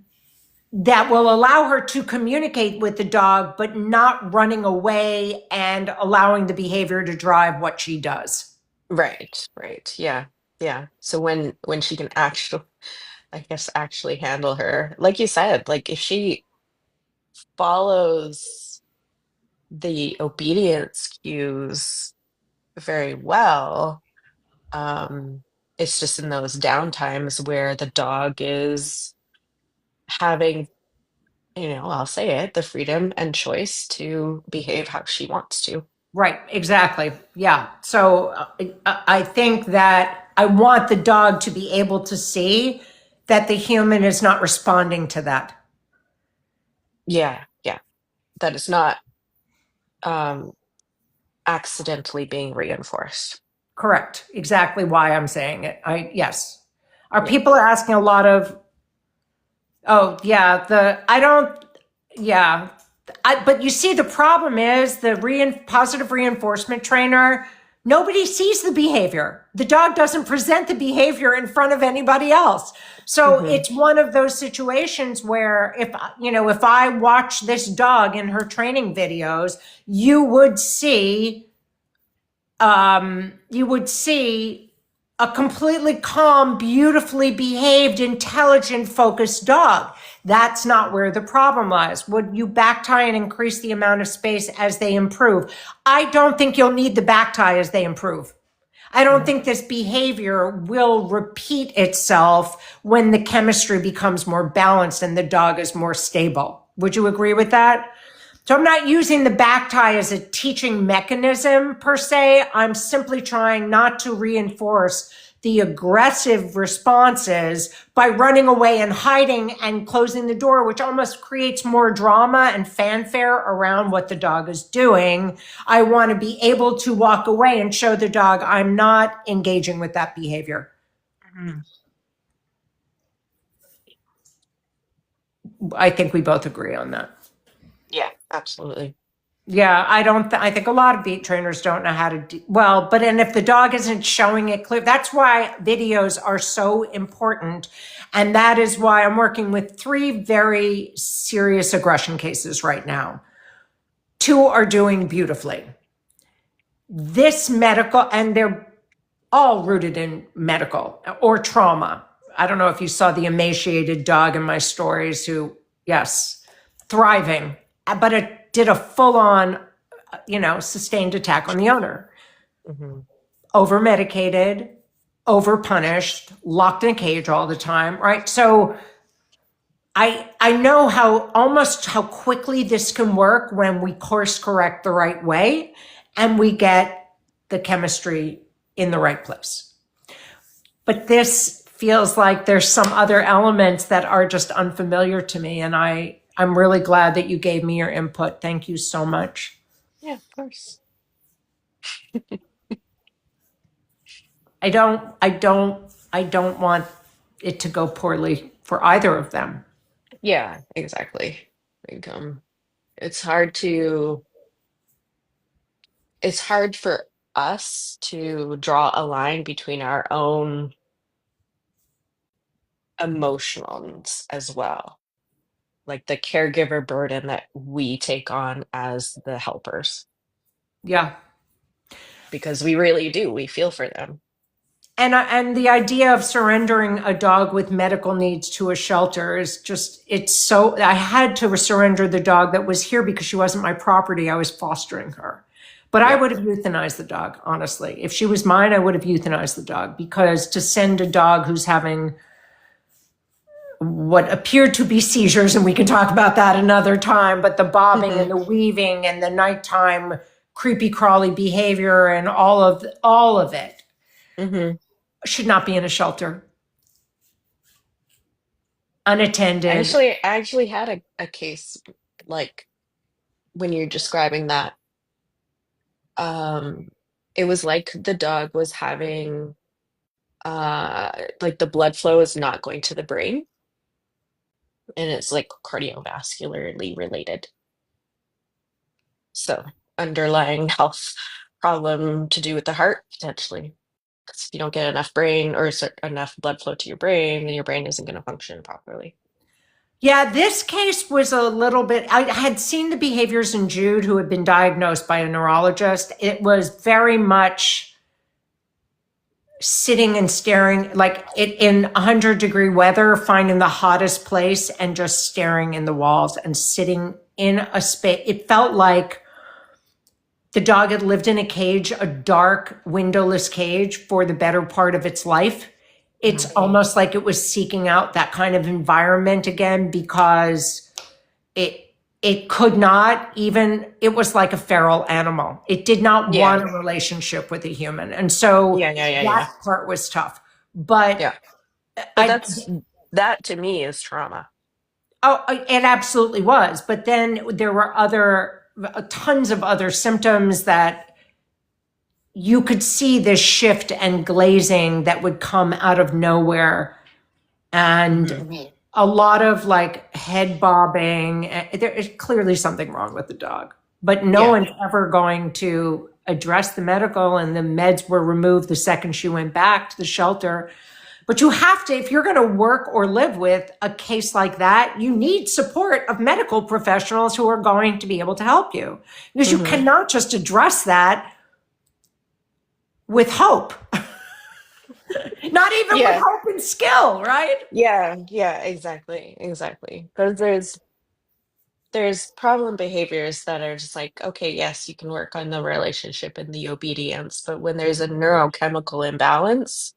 that will allow her to communicate with the dog, but not running away and allowing the behavior to drive what she does. Right. Right. Yeah. Yeah. So when she can actually, I guess, actually handle her, like you said, like if she follows the obedience cues very well, um, it's just in those down times where the dog is having, I'll say it, the freedom and choice to behave how she wants to. Right, exactly. Yeah. So I think that I want the dog to be able to see that the human is not responding to that. Yeah. Yeah. That is not um accidentally being reinforced. Correct. Exactly why I'm saying it. Yes. Are Yeah. people asking a lot of, oh, yeah, I don't, yeah. But you see, the problem is the positive reinforcement trainer, nobody sees the behavior. The dog doesn't present the behavior in front of anybody else. So Hmm. it's one of those situations where if I watch this dog in her training videos, you would see you would see a completely calm, beautifully behaved, intelligent, focused dog. That's not where the problem lies. Would you back tie and increase the amount of space as they improve? I don't think you'll need the back tie as they improve. I don't Yeah. think this behavior will repeat itself when the chemistry becomes more balanced and the dog is more stable. Would you agree with that? So I'm not using the back tie as a teaching mechanism per se. I'm simply trying not to reinforce the aggressive responses by running away and hiding and closing the door, which almost creates more drama and fanfare around what the dog is doing. I want to be able to walk away and show the dog I'm not engaging with that behavior. Mhm. I think we both agree on that. Yeah, absolutely. Yeah, I don't. I think a lot of beat trainers don't know how to do well. But and if the dog isn't showing it clear, that's why videos are so important, and that is why I'm working with 3 very serious aggression cases right now. 2 are doing beautifully. This medical, and they're all rooted in medical or trauma. I don't know if you saw the emaciated dog in my stories who, yes, thriving, but it did a full on, sustained attack on the owner. Hmm. Over medicated, over punished, locked in a cage all the time, right? So I know how quickly this can work when we course correct the right way and we get the chemistry in the right place. But this feels like there's some other elements that are just unfamiliar to me. And I'm really glad that you gave me your input. Thank you so much. Yeah, of course. I don't want it to go poorly for either of them. Yeah, exactly. Like, it's hard to, it's hard for us to draw a line between our own emotions as well, like the caregiver burden that we take on as the helpers, Yeah. because we really do, we feel for them. And the idea of surrendering a dog with medical needs to a shelter is just, it's so, I had to surrender the dog that was here because she wasn't my property. I was fostering her. But I Yeah. would have euthanized the dog, honestly. If she was mine, I would have euthanized the dog because to send a dog who's having what appeared to be seizures, and we can talk about that another time, but the bobbing Hmm. and the weaving and the nighttime creepy crawly behavior and all of it Hmm. should not be in a shelter, unattended. I actually had a case like when you're describing that. Um, it was like the dog was having like the blood flow is not going to the brain, and it's like cardiovascularly related. So underlying health problem to do with the heart, potentially. Because if you don't get enough brain or enough blood flow to your brain, then your brain isn't going to function properly. Yeah, this case was a little bit. I had seen the behaviors in Jude, who had been diagnosed by a neurologist. It was very much sitting and staring, like it in 100-degree weather, finding the hottest place and just staring in the walls and sitting in a space. It felt like the dog had lived in a cage, a dark, windowless cage for the better part of its life. It's almost like it was seeking out that kind of environment again because it could not even, it was like a feral animal. It did not Yeah. want a relationship with a human. And so Yeah. that part was tough. But Yeah. But I, that to me is trauma. oh, it absolutely was. But then there were tons of other symptoms that you could see this shift and glazing that would come out of nowhere. And a lot of like head bobbing. There is clearly something wrong with the dog, but no Yeah. one's ever going to address the medical, and the meds were removed the second she went back to the shelter. But you have to, if you're going to work or live with a case like that, you need support of medical professionals who are going to be able to help you, because you cannot just address that with hope. Not even with Yeah. hope and skill, right? Yeah, exactly. Because there's problem behaviors that are just like, okay, yes, you can work on the relationship and the obedience, but when there's a neurochemical imbalance,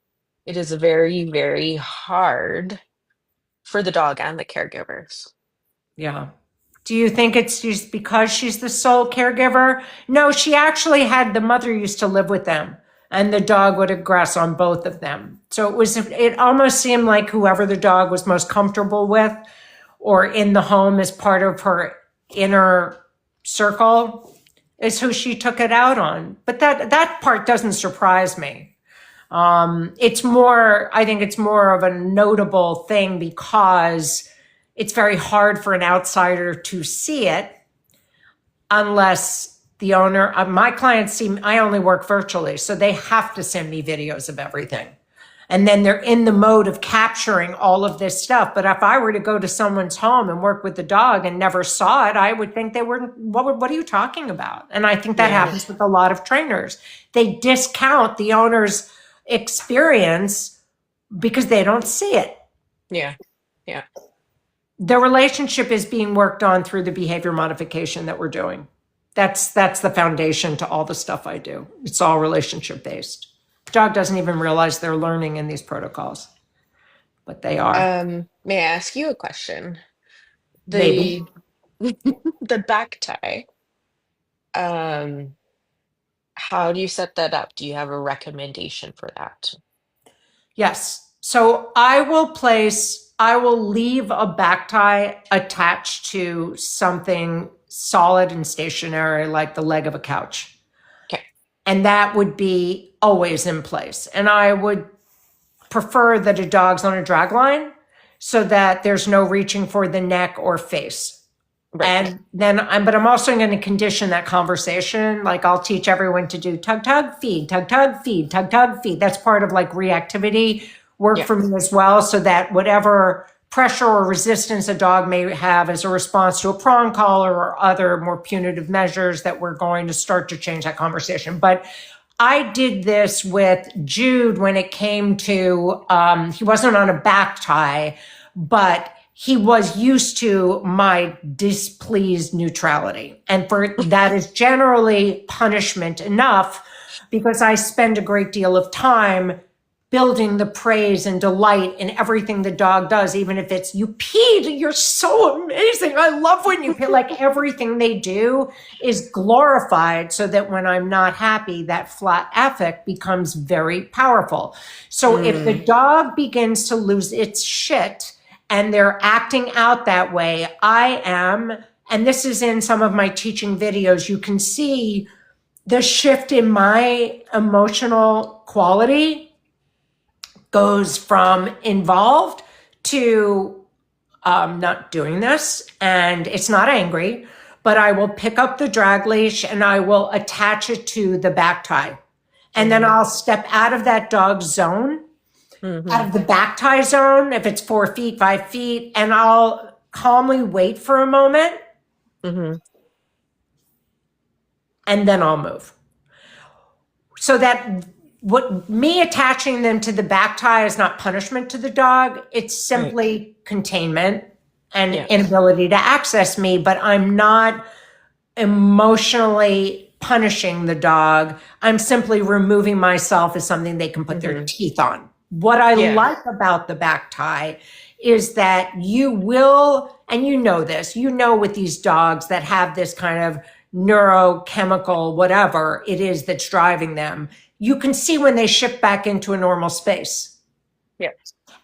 it is very, very hard for the dog and the caregivers. Yeah. Do you think it's just because she's the sole caregiver? No, she actually had, the mother used to live with them, and the dog would aggress on both of them. So it almost seemed like whoever the dog was most comfortable with or in the home as part of her inner circle is who she took it out on. But that part doesn't surprise me. I think it's more of a notable thing because it's very hard for an outsider to see it unless the owner, my clients see, I only work virtually, so they have to send me videos of everything. And then they're in the mode of capturing all of this stuff. But if I were to go to someone's home and work with the dog and never saw it, I would think what are you talking about? And I think that happens with a lot of trainers. They discount the owner's experience because they don't see it. Yeah. The relationship is being worked on through the behavior modification that we're doing. That's the foundation to all the stuff I do. It's all relationship based. The dog doesn't even realize they're learning in these protocols, but they are. May I ask you a question? Maybe. The the back tie, um, how do you set that up? Do you have a recommendation for that? Yes. So I will leave a back tie attached to something solid and stationary, like the leg of a couch. Okay. And that would be always in place. And I would prefer that a dog's on a drag line so that there's no reaching for the neck or face. Right. And then but I'm also going to condition that conversation. Like I'll teach everyone to do tug, tug, feed, tug, tug, feed, tug, tug, feed. That's part of like reactivity work for me as well. So that whatever pressure or resistance a dog may have as a response to a prong collar or other more punitive measures, that we're going to start to change that conversation. But I did this with Jude when it came to, he wasn't on a back tie, but he was used to my displeased neutrality. And for that is generally punishment enough, because I spend a great deal of time building the praise and delight in everything the dog does, even if it's, you peed, you're so amazing. I love when you pee. Like everything they do is glorified, so that when I'm not happy, that flat affect becomes very powerful. So if the dog begins to lose its shit and they're acting out that way, and this is in some of my teaching videos, you can see the shift in my emotional quality goes from involved to not doing this. And it's not angry, but I will pick up the drag leash and I will attach it to the back tie. And then I'll step out of that dog's zone, out of the back tie zone, if it's 4 feet, 5 feet, and I'll calmly wait for a moment and then I'll move. So that what me attaching them to the back tie is not punishment to the dog. It's simply containment and inability to access me, but I'm not emotionally punishing the dog. I'm simply removing myself as something they can put their teeth on. What I like about the back tie is that you will, and you know this, you know with these dogs that have this kind of neurochemical, whatever it is that's driving them, you can see when they shift back into a normal space. Yeah.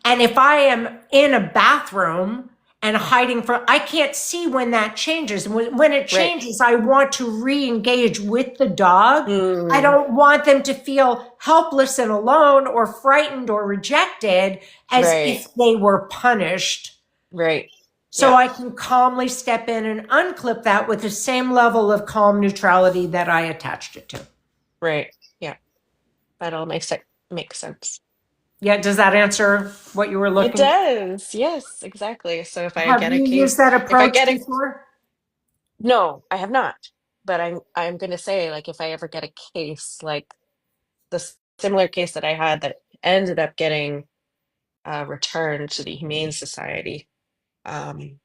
And if I am in a bathroom and hiding from, I can't see when that changes. When it changes, I want to re-engage with the dog. I don't want them to feel helpless and alone or frightened or rejected as if they were punished. Right. So I can calmly step in and unclip that with the same level of calm neutrality that I attached it to. Right. Yeah. That all makes sense. Yeah, does that answer what you were It looking for? does. Yes, exactly. So if I Have get a you used case, that if I approach get a before? no, I have not. But I'm gonna say, like, if I ever get a case like the similar case that I had that ended up getting returned to the Humane Society, um,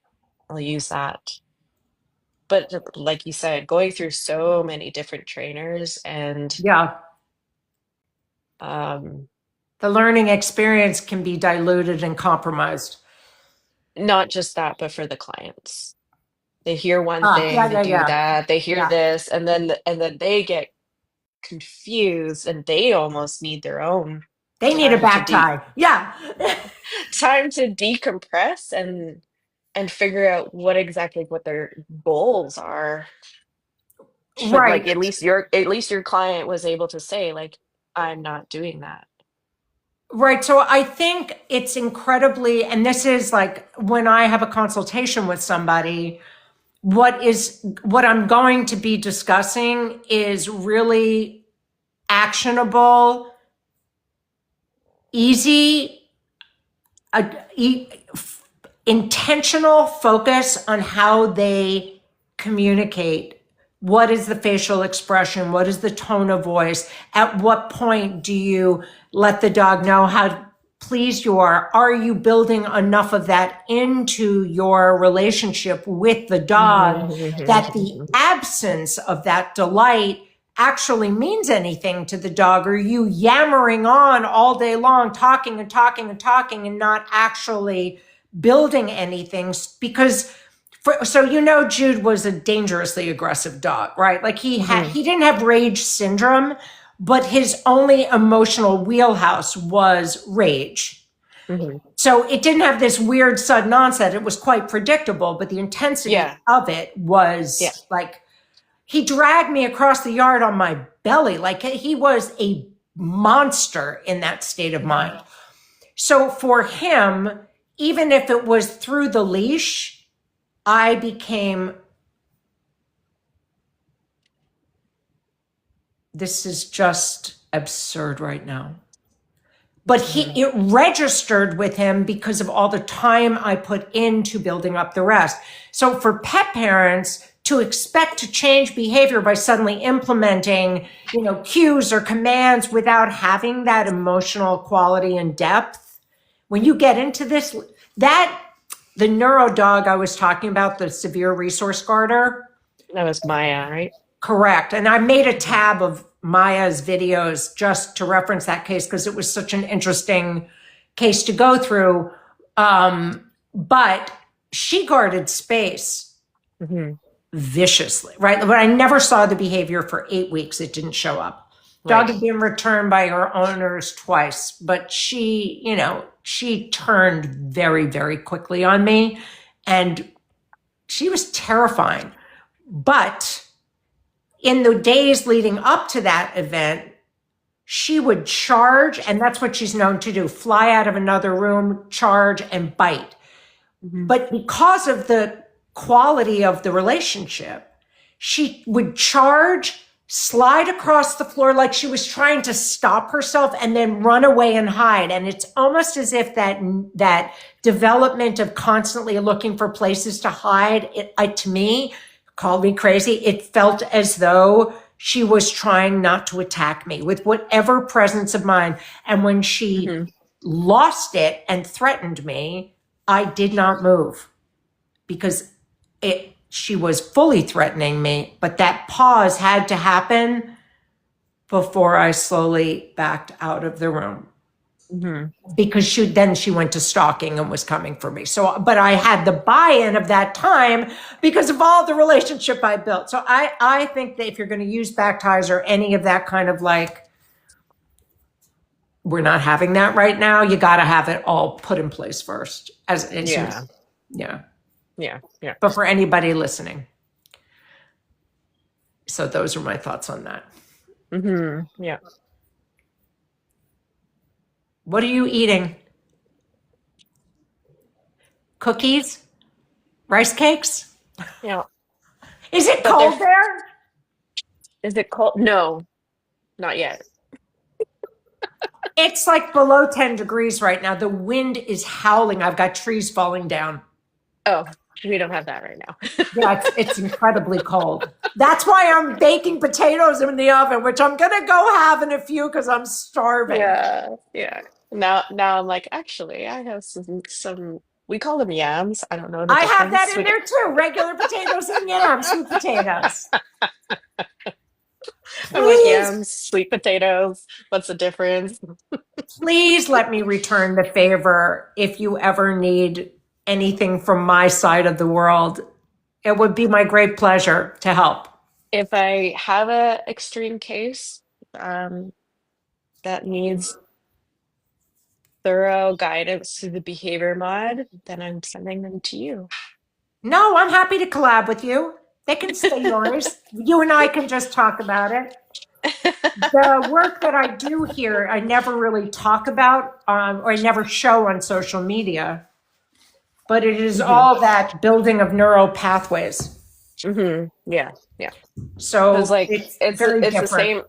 I'll use that. But like you said, going through so many different trainers and Yeah. um, The learning experience can be diluted and compromised. not just that, but for the clients. They hear one Ah, thing, yeah, they yeah, do yeah. that, they hear Yeah. this, and then they get confused and they almost need their own They need a time to back tie. Yeah. time to decompress and figure out what their goals are. But like Right. at least your client was able to say like, I'm not doing that. Right. So I think it's incredibly, and this is like when I have a consultation with somebody, what I'm going to be discussing is really actionable, easy, uh, e- intentional focus on how they communicate. What is the facial expression? What is the tone of voice? At what point do you let the dog know how pleased you are? Are you building enough of that into your relationship with the dog that the absence of that delight actually means anything to the dog? Or are you yammering on all day long, talking and talking and talking and not actually building anything? Because so Jude was a dangerously aggressive dog, right? Like he didn't have rage syndrome, but his only emotional wheelhouse was rage. So it didn't have this weird sudden onset. It was quite predictable, but the intensity of it was like he dragged me across the yard on my belly. Like he was a monster in that state of mind. So for him, even if it was through the leash, I became, this is just absurd right now. But it registered with him because of all the time I put into building up the rest. So for pet parents to expect to change behavior by suddenly implementing, cues or commands without having that emotional quality and depth, when you get into this, the neuro dog I was talking about, the severe resource guarder. That was Maya, right? Correct. And I made a tab of Maya's videos just to reference that case because it was such an interesting case to go through. But she guarded space viciously, right? But I never saw the behavior for 8 weeks. It didn't show up. Dog had been returned by her owners twice, but she turned very, very quickly on me and she was terrifying. But in the days leading up to that event, she would charge, and that's what she's known to do, fly out of another room, charge, and bite. But because of the quality of the relationship, she would charge, slide across the floor like she was trying to stop herself, and then run away and hide. And it's almost as if that development of constantly looking for places to hide, to me, called me crazy. It felt as though she was trying not to attack me with whatever presence of mind. And when she lost it and threatened me, I did not move because she was fully threatening me. But that pause had to happen before I slowly backed out of the room. Because she went to stalking and was coming for me. So, but I had the buy-in of that time because of all the relationship I built. So I think that if you're going to use back ties or any of that kind of like, we're not having that right now, you got to have it all put in place first. Yeah. But for anybody listening. So those are my thoughts on that. Yeah. What are you eating? Cookies? Rice cakes? Yeah. Is it cold there? Is it cold? No, not yet. It's like below 10 degrees right now. The wind is howling. I've got trees falling down. Oh, we don't have that right now. Yeah, it's incredibly cold. That's why I'm baking potatoes in the oven, which I'm going to go have in a few because I'm starving. Yeah. Now I'm like, actually, I have some, we call them yams. I don't know the I difference. have that in there too. Regular potatoes and yams, sweet potatoes. I'm like, yams, sweet potatoes. What's the difference? Please let me return the favor if you ever need anything from my side of the world. It would be my great pleasure to help. If I have a extreme case that needs thorough guidance through the behavior mod, then I'm sending them to you. No, I'm happy to collab with you. They can stay yours. You and I can just talk about it. The work that I do here, I never really talk about or I never show on social media, but it is all that building of neural pathways. Yeah. So it's like it's very different. the same.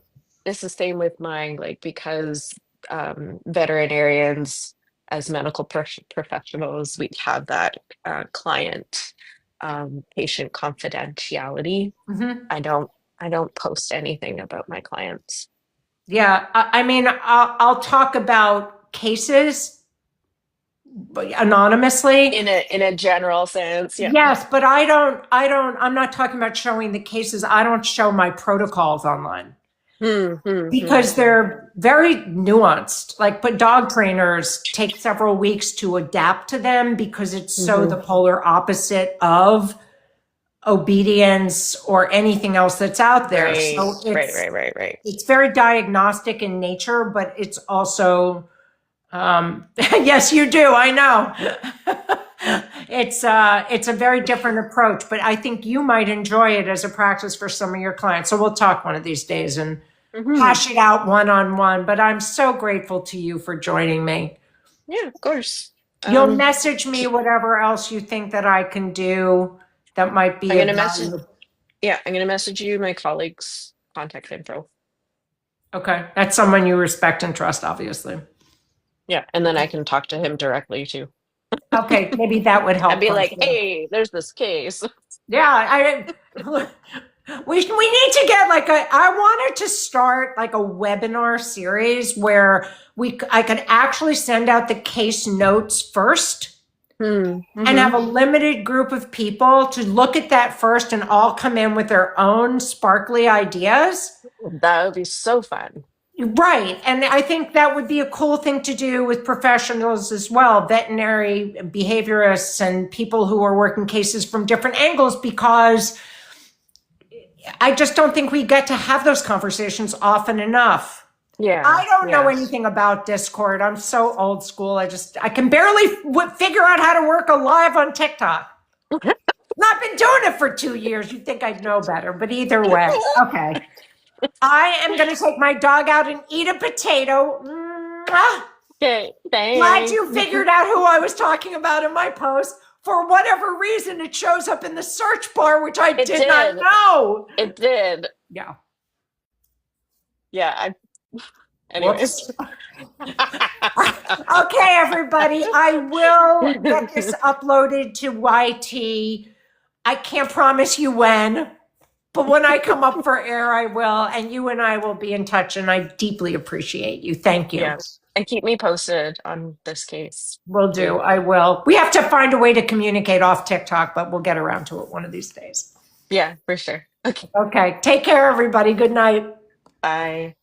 It's the same with mine, like because veterinarians as medical professionals, we have that client patient confidentiality. I don't post anything about my clients. Yeah, I mean, I'll talk about cases anonymously in a general sense. Yeah. Yes, but I'm not talking about showing the cases. I don't show my protocols online because they're very nuanced. Like, but dog trainers take several weeks to adapt to them because it's so the polar opposite of obedience or anything else that's out there. Right, so right. It's very diagnostic in nature, but it's also yes, you do. I know. It's a very different approach, but I think you might enjoy it as a practice for some of your clients. So we'll talk one of these days and hash it out one-on-one. But I'm so grateful to you for joining me. Yeah, of course. You'll message me whatever else you think that I can do that might be. I'm gonna message you my colleague's contact info. Okay, that's someone you respect and trust, obviously. Yeah, and then I can talk to him directly too. Okay, maybe that would help. I'd be like, hey, there's this case. Yeah, we need to get I wanted to start like a webinar series where I could actually send out the case notes first and have a limited group of people to look at that first and all come in with their own sparkly ideas. That would be so fun. Right. And I think that would be a cool thing to do with professionals as well, veterinary behaviorists and people who are working cases from different angles, because I just don't think we get to have those conversations often enough. Yeah. I don't know anything about Discord. I'm so old school. I can barely figure out how to work a live on TikTok. I've been doing it for 2 years. You'd think I'd know better, but either way, okay. I am going to take my dog out and eat a potato. Mwah! Okay, Glad thanks. you figured out who I was talking about in my post. For whatever reason, it shows up in the search bar, which I It did not did. know. It did. Yeah. Yeah, Whoops. anyways. Okay, everybody. I will get this uploaded to YT. I can't promise you when, but when I come up for air, I will. And you and I will be in touch. And I deeply appreciate you. Thank you. Yeah. And keep me posted on this case. Will do. I will. We have to find a way to communicate off TikTok, but we'll get around to it one of these days. Yeah, for sure. Okay. Okay. Take care, everybody. Good night. Bye.